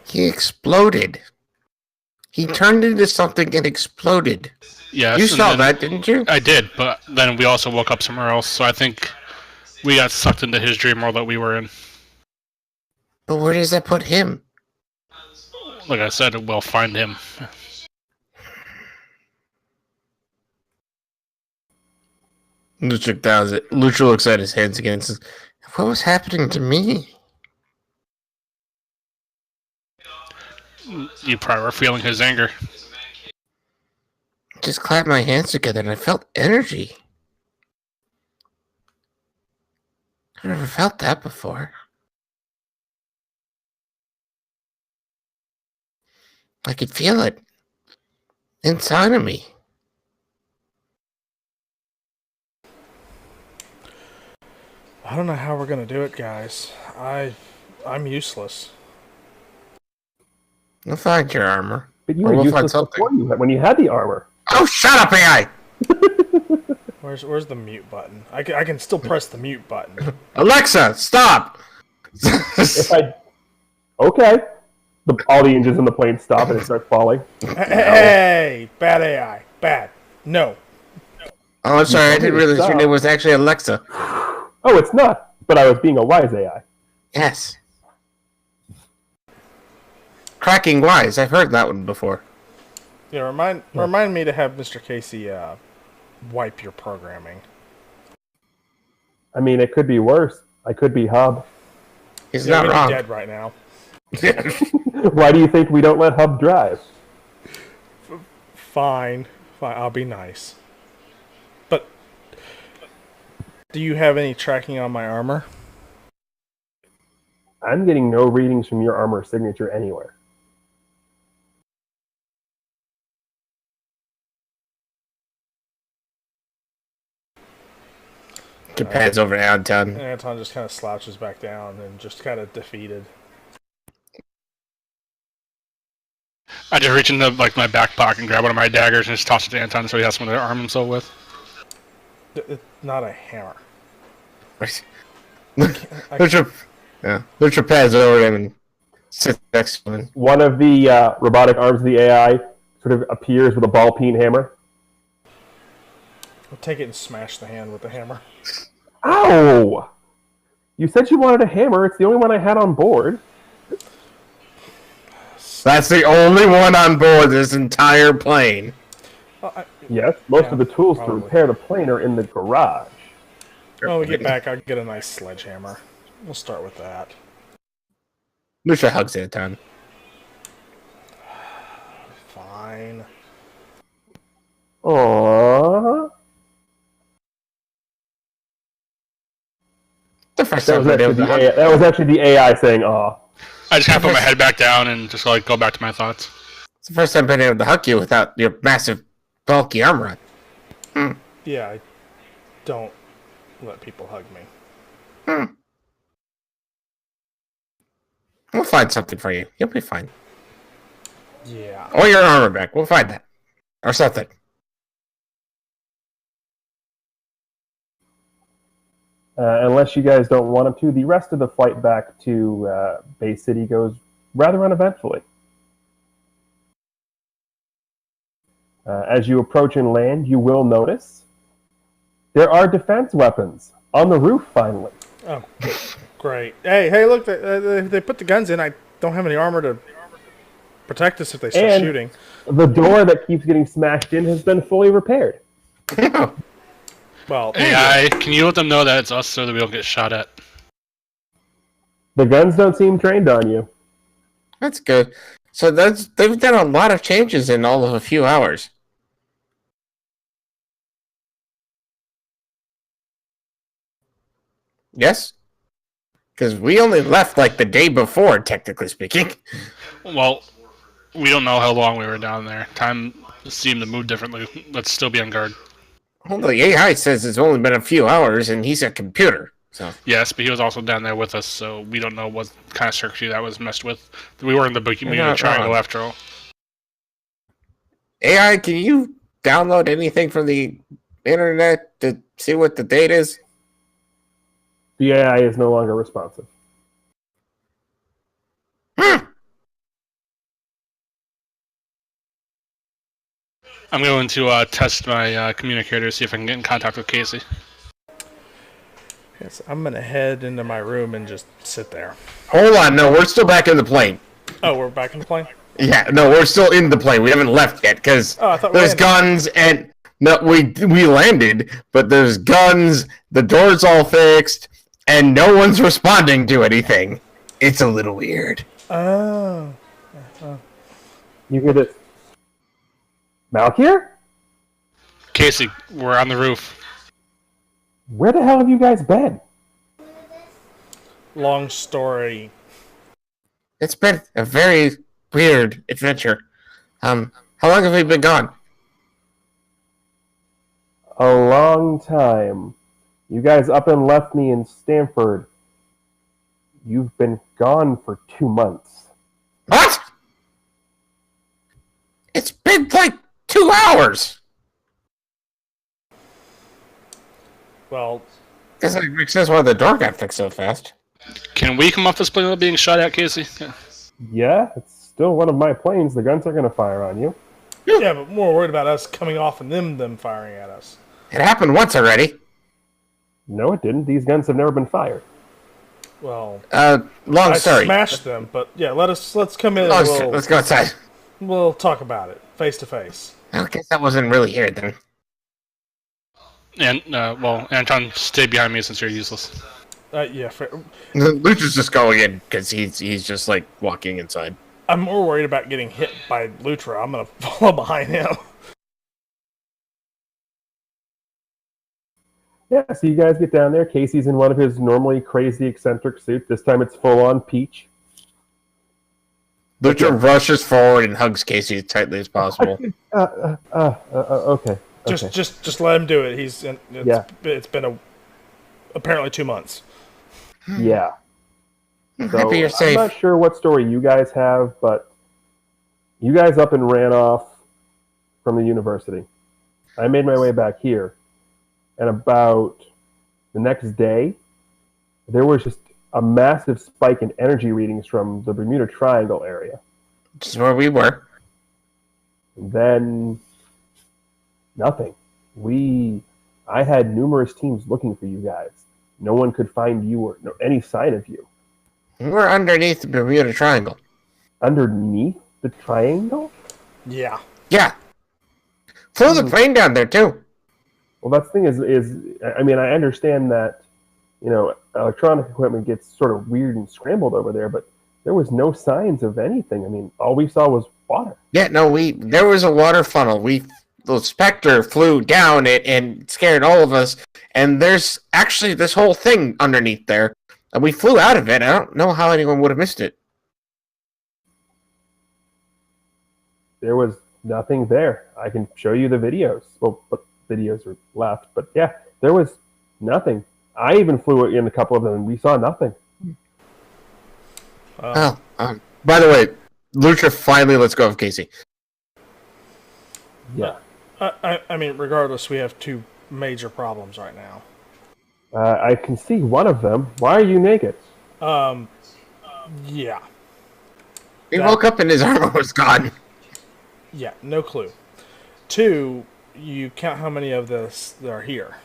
B: He exploded. He turned into something and exploded.
C: Yes,
B: You
C: and
B: saw
C: then-
B: that, didn't you?
C: I did, but then we also woke up somewhere else, so I think we got sucked into his dream world that we were in.
B: But where does that put him?
C: Like I said, we'll find him.
B: Lucha does it. Lucha looks at his hands again and says, "What was happening to me?"
C: You probably were feeling his anger.
B: Just clapped my hands together and I felt energy. I've never felt that before. I could feel it inside of me.
E: I don't know how we're gonna do it, guys. I'm useless.
B: We'll find your armor.
A: But you
B: Or
A: were
B: we'll find
A: useless
B: something.
A: before when you had the armor.
B: Oh, shut up, AI!
E: Where's the mute button? I can still press the mute button.
B: Alexa, stop!
A: Okay. All the engines in the plane stop and it starts falling.
E: Hey, bad AI, bad. No.
B: Oh, I'm sorry, I didn't realize your
A: Stop.
B: name was actually Alexa.
A: Oh, it's not. But I was being a wise AI.
B: Yes. Cracking wise, I've heard that one before.
E: Yeah, remind me to have Mr. Casey wipe your programming.
A: I mean, it could be worse. I could be Hub.
F: He's
E: Yeah,
F: not
E: we'd
F: wrong.
E: be dead right now.
A: Why do you think we don't let Hub drive?
E: Fine, I'll be nice. But do you have any tracking on my armor?
A: I'm getting no readings from your armor signature anywhere.
F: Depends over Anton.
E: And Anton just kind of slouches back down and just kind of defeated.
C: I just reach into my back pocket and grab one of my daggers and just toss it to Anton so he has something to arm himself with.
E: It's not a hammer.
F: Lucha pads over him and sits next to him.
A: One of the robotic arms of the AI sort of appears with a ball-peen hammer.
E: I'll take it and smash the hand with the hammer.
A: Ow! You said you wanted a hammer. It's the only one I had on board.
F: That's the only one on board this entire plane.
A: Yes, most of the tools
E: probably.
A: to repair the plane are in the garage.
E: When we get back, I'll get a nice sledgehammer. We'll start with that.
F: Lucha hugs Anton.
E: Fine.
A: Aww.
F: The first
A: That
F: time
A: was actually the AI saying "aw."
C: I just kind of put my head back down and just go back to my thoughts.
F: It's the first time being able to hug you without your massive, bulky armor on.
E: Yeah, I don't let people hug me.
F: We'll find something for you. You'll be fine.
E: Yeah.
F: Or your armor back. We'll find that. Or something.
A: Unless you guys don't want him to, the rest of the flight back to Bay City goes rather uneventfully. As you approach and land, you will notice there are defense weapons on the roof, finally.
E: Oh, great. Hey, look, they put the guns in. I don't have any armor to protect us if they start
A: And
E: shooting.
A: the door that keeps getting smashed in has been fully repaired.
E: Well,
C: AI, can you let them know that it's us so that we don't get shot at?
A: The guns don't seem trained on you.
F: That's good. So they've done a lot of changes in all of a few hours. Yes? Because we only left the day before, technically speaking.
C: Well, we don't know how long we were down there. Time seemed to move differently. Let's still be on guard.
F: Well, the AI says it's only been a few hours, and he's a computer. So
C: Yes, but he was also down there with us, so we don't know what kind of circuitry that was messed with. We were in the Bermuda Triangle after all.
F: AI, can you download anything from the internet to see what the date is?
A: The AI is no longer responsive.
C: I'm going to test my communicator to see if I can get in contact with Casey.
E: yes, I'm going to head into my room and just sit there.
F: Hold on, no, we're still back in the plane.
E: Oh, we're back in the plane?
F: Yeah, no, we're still in the plane. We haven't left yet because
E: Oh, I thought we
F: there's
E: landed.
F: guns and no, we landed, but there's guns. The door's all fixed, and no one's responding to anything. It's a little weird.
E: Oh.
A: You get it. Malkier?
C: Casey, we're on the roof.
A: Where the hell have you guys been?
E: Long story.
F: It's been a very weird adventure. How long have we been gone?
A: A long time. You guys up and left me in Stanford. You've been gone for 2 months.
F: What? It's been 2 hours.
E: Well,
F: Guess that makes sense why the door got fixed so fast.
C: Can we come off this plane without being shot at, Casey?
A: Yeah, it's still one of my planes. The guns are going to fire on you.
E: yeah, but more worried about us coming off and them firing at us.
F: It happened once already.
A: No, it didn't. These guns have never been fired.
E: Well,
F: Long
E: I
F: story.
E: smashed them, but yeah, let's come in.
F: Long
E: A
F: story.
E: little,
F: Let's go outside.
E: We'll talk about it face to face.
F: I guess that wasn't really here then.
C: And well, Anton, stay behind me since you're useless.
E: Yeah,
F: Lucha's just going in because he's just like walking inside.
E: I'm more worried about getting hit by Lutra. I'm gonna follow behind him.
A: Yeah, so you guys get down there. Casey's in one of his normally crazy eccentric suits. This time it's full on peach.
F: Lucha rushes forward and hugs Casey as tightly as possible.
A: Okay.
E: Just let him do it. It's been apparently 2 months.
A: Yeah.
F: I'm
A: So,
F: happy you're
A: I'm
F: safe.
A: not sure what story you guys have, but you guys up and ran off from the university. I made my way back here, and about the next day, there was just a massive spike in energy readings from the Bermuda Triangle area.
F: Which is where we were.
A: And then nothing. I had numerous teams looking for you guys. No one could find you or any sign of you.
F: We're underneath the Bermuda Triangle.
A: Underneath the triangle?
E: Yeah.
F: Yeah. Flew the plane down there too.
A: Well, that's the thing is I mean, I understand that, electronic equipment gets sort of weird and scrambled over there, but there was no signs of anything. I mean, all we saw was water.
F: Yeah, no, there was a water funnel. The Specter flew down it and scared all of us. And there's actually this whole thing underneath there. And we flew out of it. I don't know how anyone would have missed it.
A: There was nothing there. I can show you the videos. Well, but videos are left. But yeah, there was nothing. I even flew in a couple of them and we saw nothing.
F: By the way, Lucha finally lets go of Casey.
A: Yeah.
E: I mean, regardless, we have 2 major problems right now.
A: I can see one of them. Why are you naked?
E: Yeah.
F: He woke up and his armor was gone.
E: Yeah, no clue. 2, you count how many of this are here.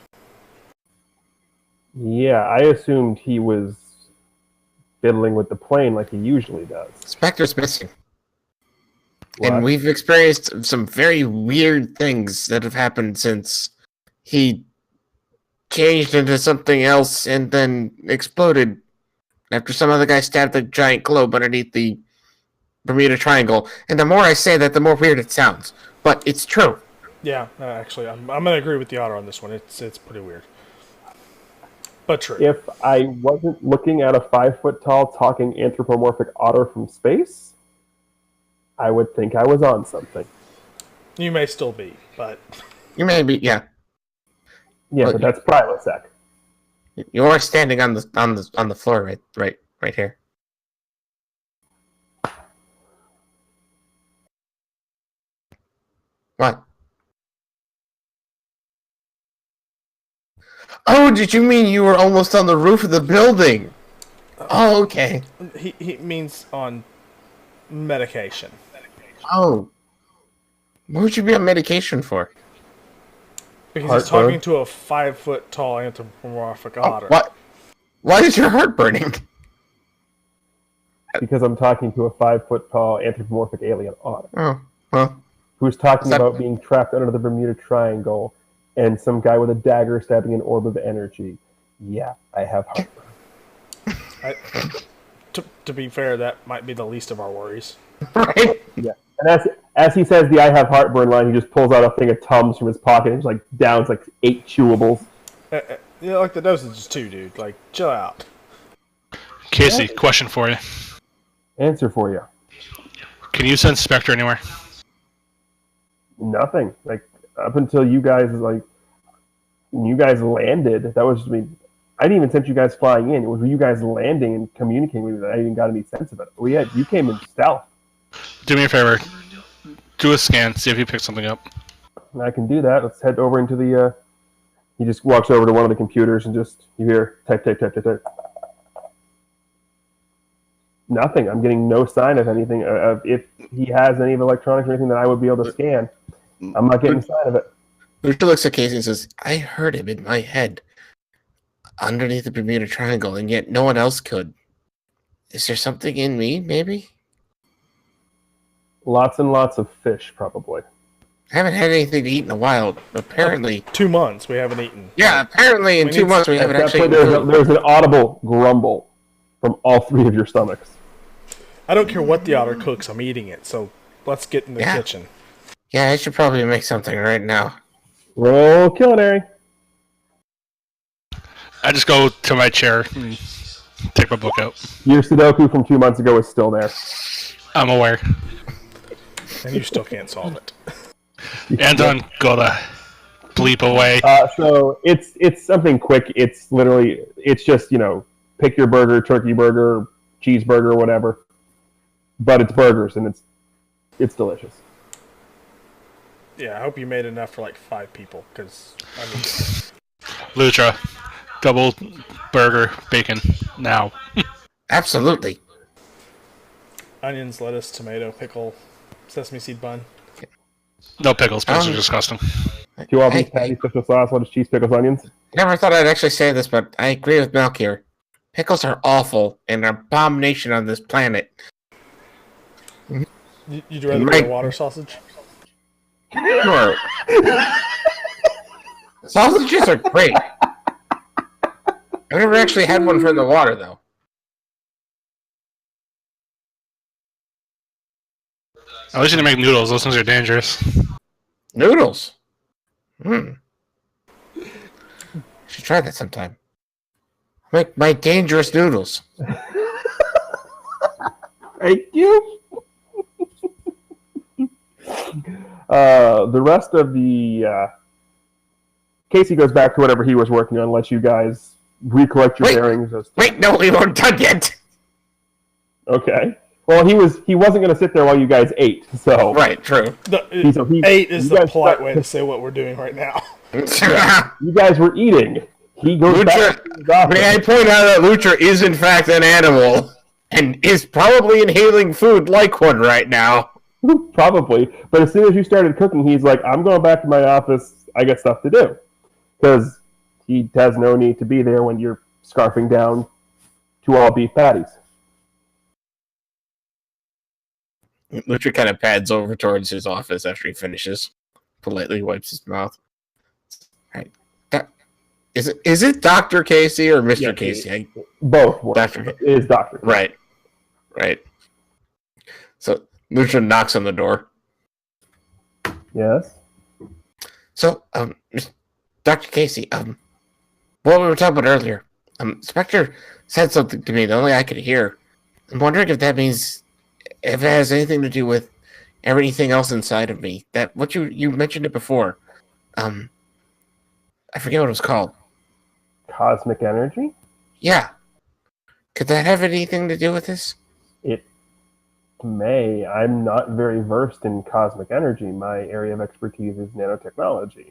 A: Yeah, I assumed he was fiddling with the plane like he usually does.
F: Specter's missing.
A: What?
F: And we've experienced some very weird things that have happened since he changed into something else and then exploded after some other guy stabbed a giant globe underneath the Bermuda Triangle. And the more I say that, the more weird it sounds. But it's true.
E: Yeah, actually, I'm going to agree with the otter on this one. It's pretty weird. But true.
A: If I wasn't looking at a 5-foot-tall talking anthropomorphic otter from space, I would think I was on something.
E: You may still be, but
F: You may be, yeah.
A: Yeah,
F: Well,
A: but that's Prilosec.
F: You are standing on the floor right here. What? Oh, did you mean you were almost on the roof of the building? Oh, okay.
E: he means on medication.
F: Oh. What would you be on medication for?
E: Because he's
A: Heartburn.
E: talking to a 5-foot-tall anthropomorphic
F: Oh,
E: otter.
F: what? Why is your heart burning?
A: Because I'm talking to a 5-foot-tall anthropomorphic alien otter
F: Oh, well.
A: who's talking
F: That-
A: about being trapped under the Bermuda Triangle and some guy with a dagger stabbing an orb of energy. Yeah, I have heartburn.
E: To be fair, that might be the least of our worries.
F: Right?
A: Yeah, and as he says the "I have heartburn" line, he just pulls out a thing of Tums from his pocket and just downs 8 chewables.
E: Like the dosage is 2, dude. Like, chill out.
C: Casey, question for you.
A: Answer for you.
C: Can you send Spectre anywhere?
A: Nothing. Up until you guys when you guys landed, that was I didn't even sense you guys flying in. It was you guys landing and communicating with me that I even got any sense of it. You came in stealth.
C: Do me a favor. Do a scan. See if you pick something up.
A: And I can do that. Let's head over into the. He just walks over to one of the computers and you hear type. Nothing. I'm getting no sign of anything. If he has any of electronics or anything that I would be able to scan, I'm not getting a sign of it.
F: Lucha looks at Casey and says, I heard him in my head underneath the Bermuda Triangle, and yet no one else could. Is there something in me, maybe?
A: Lots and lots of fish, probably.
F: I haven't had anything to eat in a while. Apparently.
E: 2 months we haven't eaten.
F: Yeah, apparently in
E: We
F: 2
E: need-
F: months we
A: At
F: haven't
A: that
F: actually
A: point,
F: eaten
A: there's
F: food.
A: an audible grumble from all three of your stomachs.
E: I don't care what the otter cooks, I'm eating it. So let's get in the
F: Yeah.
E: kitchen.
F: Yeah, I should probably make something right now.
A: Roll culinary.
C: I just go to my chair and take my book out.
A: Your Sudoku from 2 months ago is still there.
C: I'm aware.
E: And you still can't solve it.
C: Anton, go the bleep away.
A: So it's something quick. It's literally, it's just, pick your burger, turkey burger, cheeseburger, whatever. But it's burgers, and it's delicious.
E: Yeah, I hope you made enough for like 5 people, because I mean,
C: Lucha, double burger, bacon, now.
F: Absolutely.
E: onions, lettuce, tomato, pickle, sesame seed bun.
C: No pickles, pickles are disgusting.
A: 2 all beef
F: I
A: patties, special sauce, lettuce, cheese, pickles, onions.
F: never thought I'd actually say this, but I agree with Milk here. Pickles are awful and an abomination on this planet.
E: You'd rather
F: Right.
E: be a water sausage?
F: Sure. Sausages are great. I've never actually had one from the water, though.
C: At least you didn't make noodles. Those things are dangerous.
F: Noodles. Should try that sometime. Make my dangerous noodles.
A: Thank you. The rest of the Casey goes back to whatever he was working on. Lets you guys recollect your
F: Wait.
A: bearings.
F: Wait, no, we weren't done yet.
A: Okay. Well, he wasn't going to sit there while you guys ate. So
F: Right, true.
A: He-
E: 8 is
A: you
E: the
A: guys
E: polite
A: start-
E: way to say what we're doing right now.
A: You guys were eating. He goes back to his office.
B: May I point out that Lucha is in fact an animal and is probably inhaling food like one right now.
A: Probably. But as soon as you started cooking, he's like, I'm going back to my office. I got stuff to do. Because he has no need to be there when you're scarfing down 2 all beef patties.
B: Lucha kind of pads over towards his office after he finishes. Politely wipes his mouth.
F: Right.
B: Is it Dr. Casey or Mr.
A: Yeah,
B: Casey?
A: Both work.
B: Doctor.
A: It is doctor.
B: Right. So Lucha knocks on the door.
A: Yes.
F: So, Dr. Casey, what we were talking about earlier, Specter said something to me that only I could hear. I'm wondering if that means, if it has anything to do with everything else inside of me. That, what you mentioned it before. I forget what it was called.
A: Cosmic energy?
F: Yeah. Could that have anything to do with this?
A: It may. I'm not very versed in cosmic energy. My area of expertise is nanotechnology.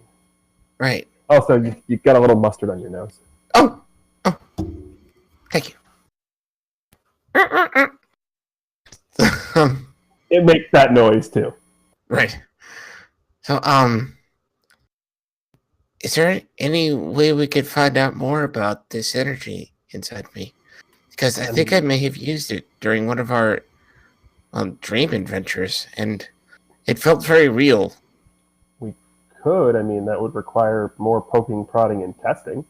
F: Right.
A: Also, you got a little mustard on your nose.
F: Oh! Thank you.
A: It makes that noise, too.
F: Right. So, is there any way we could find out more about this energy inside me? Because I think I may have used it during one of our dream adventures, and it felt very real.
A: Could. I mean, that would require more poking, prodding, and testing.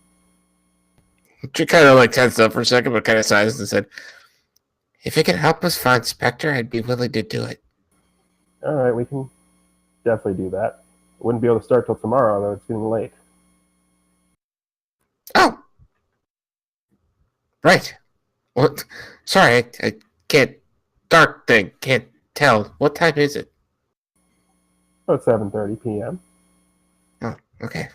B: She kind of like tensed up for a second, but kind of sighs and said,
F: If it could help us find Specter, I'd be willing to do it.
A: All right, we can definitely do that. Wouldn't be able to start till tomorrow, though. It's getting late.
F: Oh! Right. What? Sorry, I can't... Dark thing, can't tell. What time is it?
A: About 7:30 p.m.
F: Oh, okay.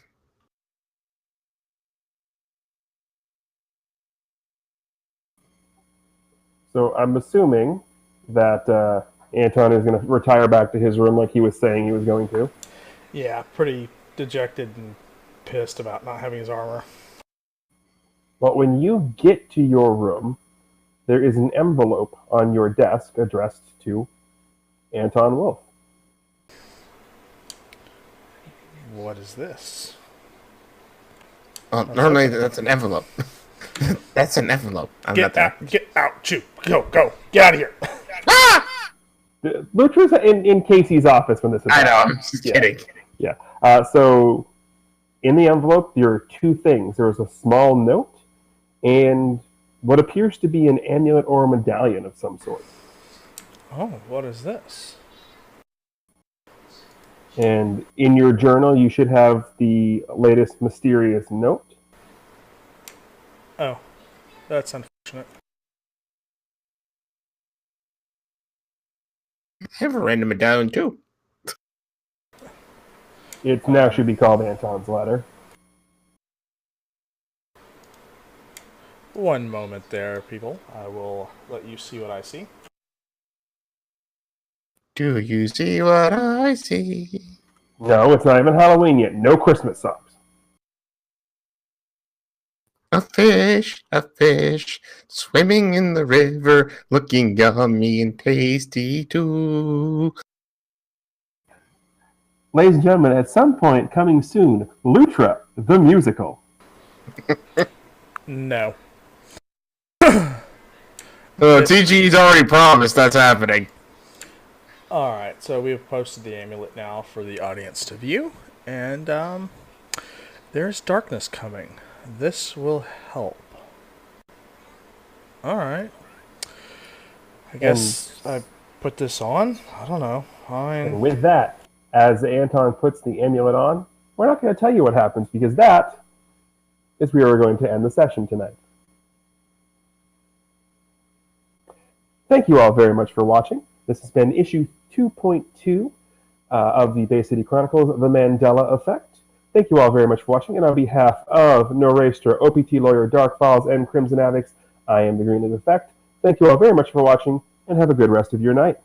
A: So I'm assuming that Anton is going to retire back to his room like he was saying he was going to.
E: Yeah, pretty dejected and pissed about not having his armor.
A: Well, when you get to your room, there is an envelope on your desk addressed to Anton Wolf.
E: What is this?
F: Well, normally that's an envelope. That's an envelope. I'm not
E: Get
F: there.
E: out! Get out! Shoot! Go! Get out of here!
A: The Lutra's in Casey's office when this is
B: I know.
A: happening.
B: I'm just
A: Yeah.
B: kidding.
A: So in the envelope, there are two things. There was a small note and what appears to be an amulet or a medallion of some sort.
E: Oh, what is this?
A: And in your journal, you should have the latest mysterious note.
E: Oh, that's unfortunate.
F: I have a random medallion too.
A: It now should be called Anton's letter.
E: One moment there, people. I will let you see what I see.
F: Do you see what I see?
A: No, it's not even Halloween yet. No Christmas songs.
F: A fish, swimming in the river, looking yummy and tasty too.
A: Ladies and gentlemen, at some point coming soon, Lutra, the musical.
E: No.
B: TG's already promised that's happening.
E: Alright, so we have posted the amulet now for the audience to view. And, there's darkness coming. This will help. Alright. I guess I put this on? I don't know.
A: And
E: Fine.
A: with that, as Anton puts the amulet on, we're not going to tell you what happens because that is where we're going to end the session tonight. Thank you all very much for watching. This has been issue 2.2 of the Bay City Chronicles, The Mandela Effect. Thank you all very much for watching, and on behalf of Norastra, OPT Lawyer, Dark Falls, and Crimson Addicts, I am the Green League Effect. Thank you all very much for watching, and have a good rest of your night.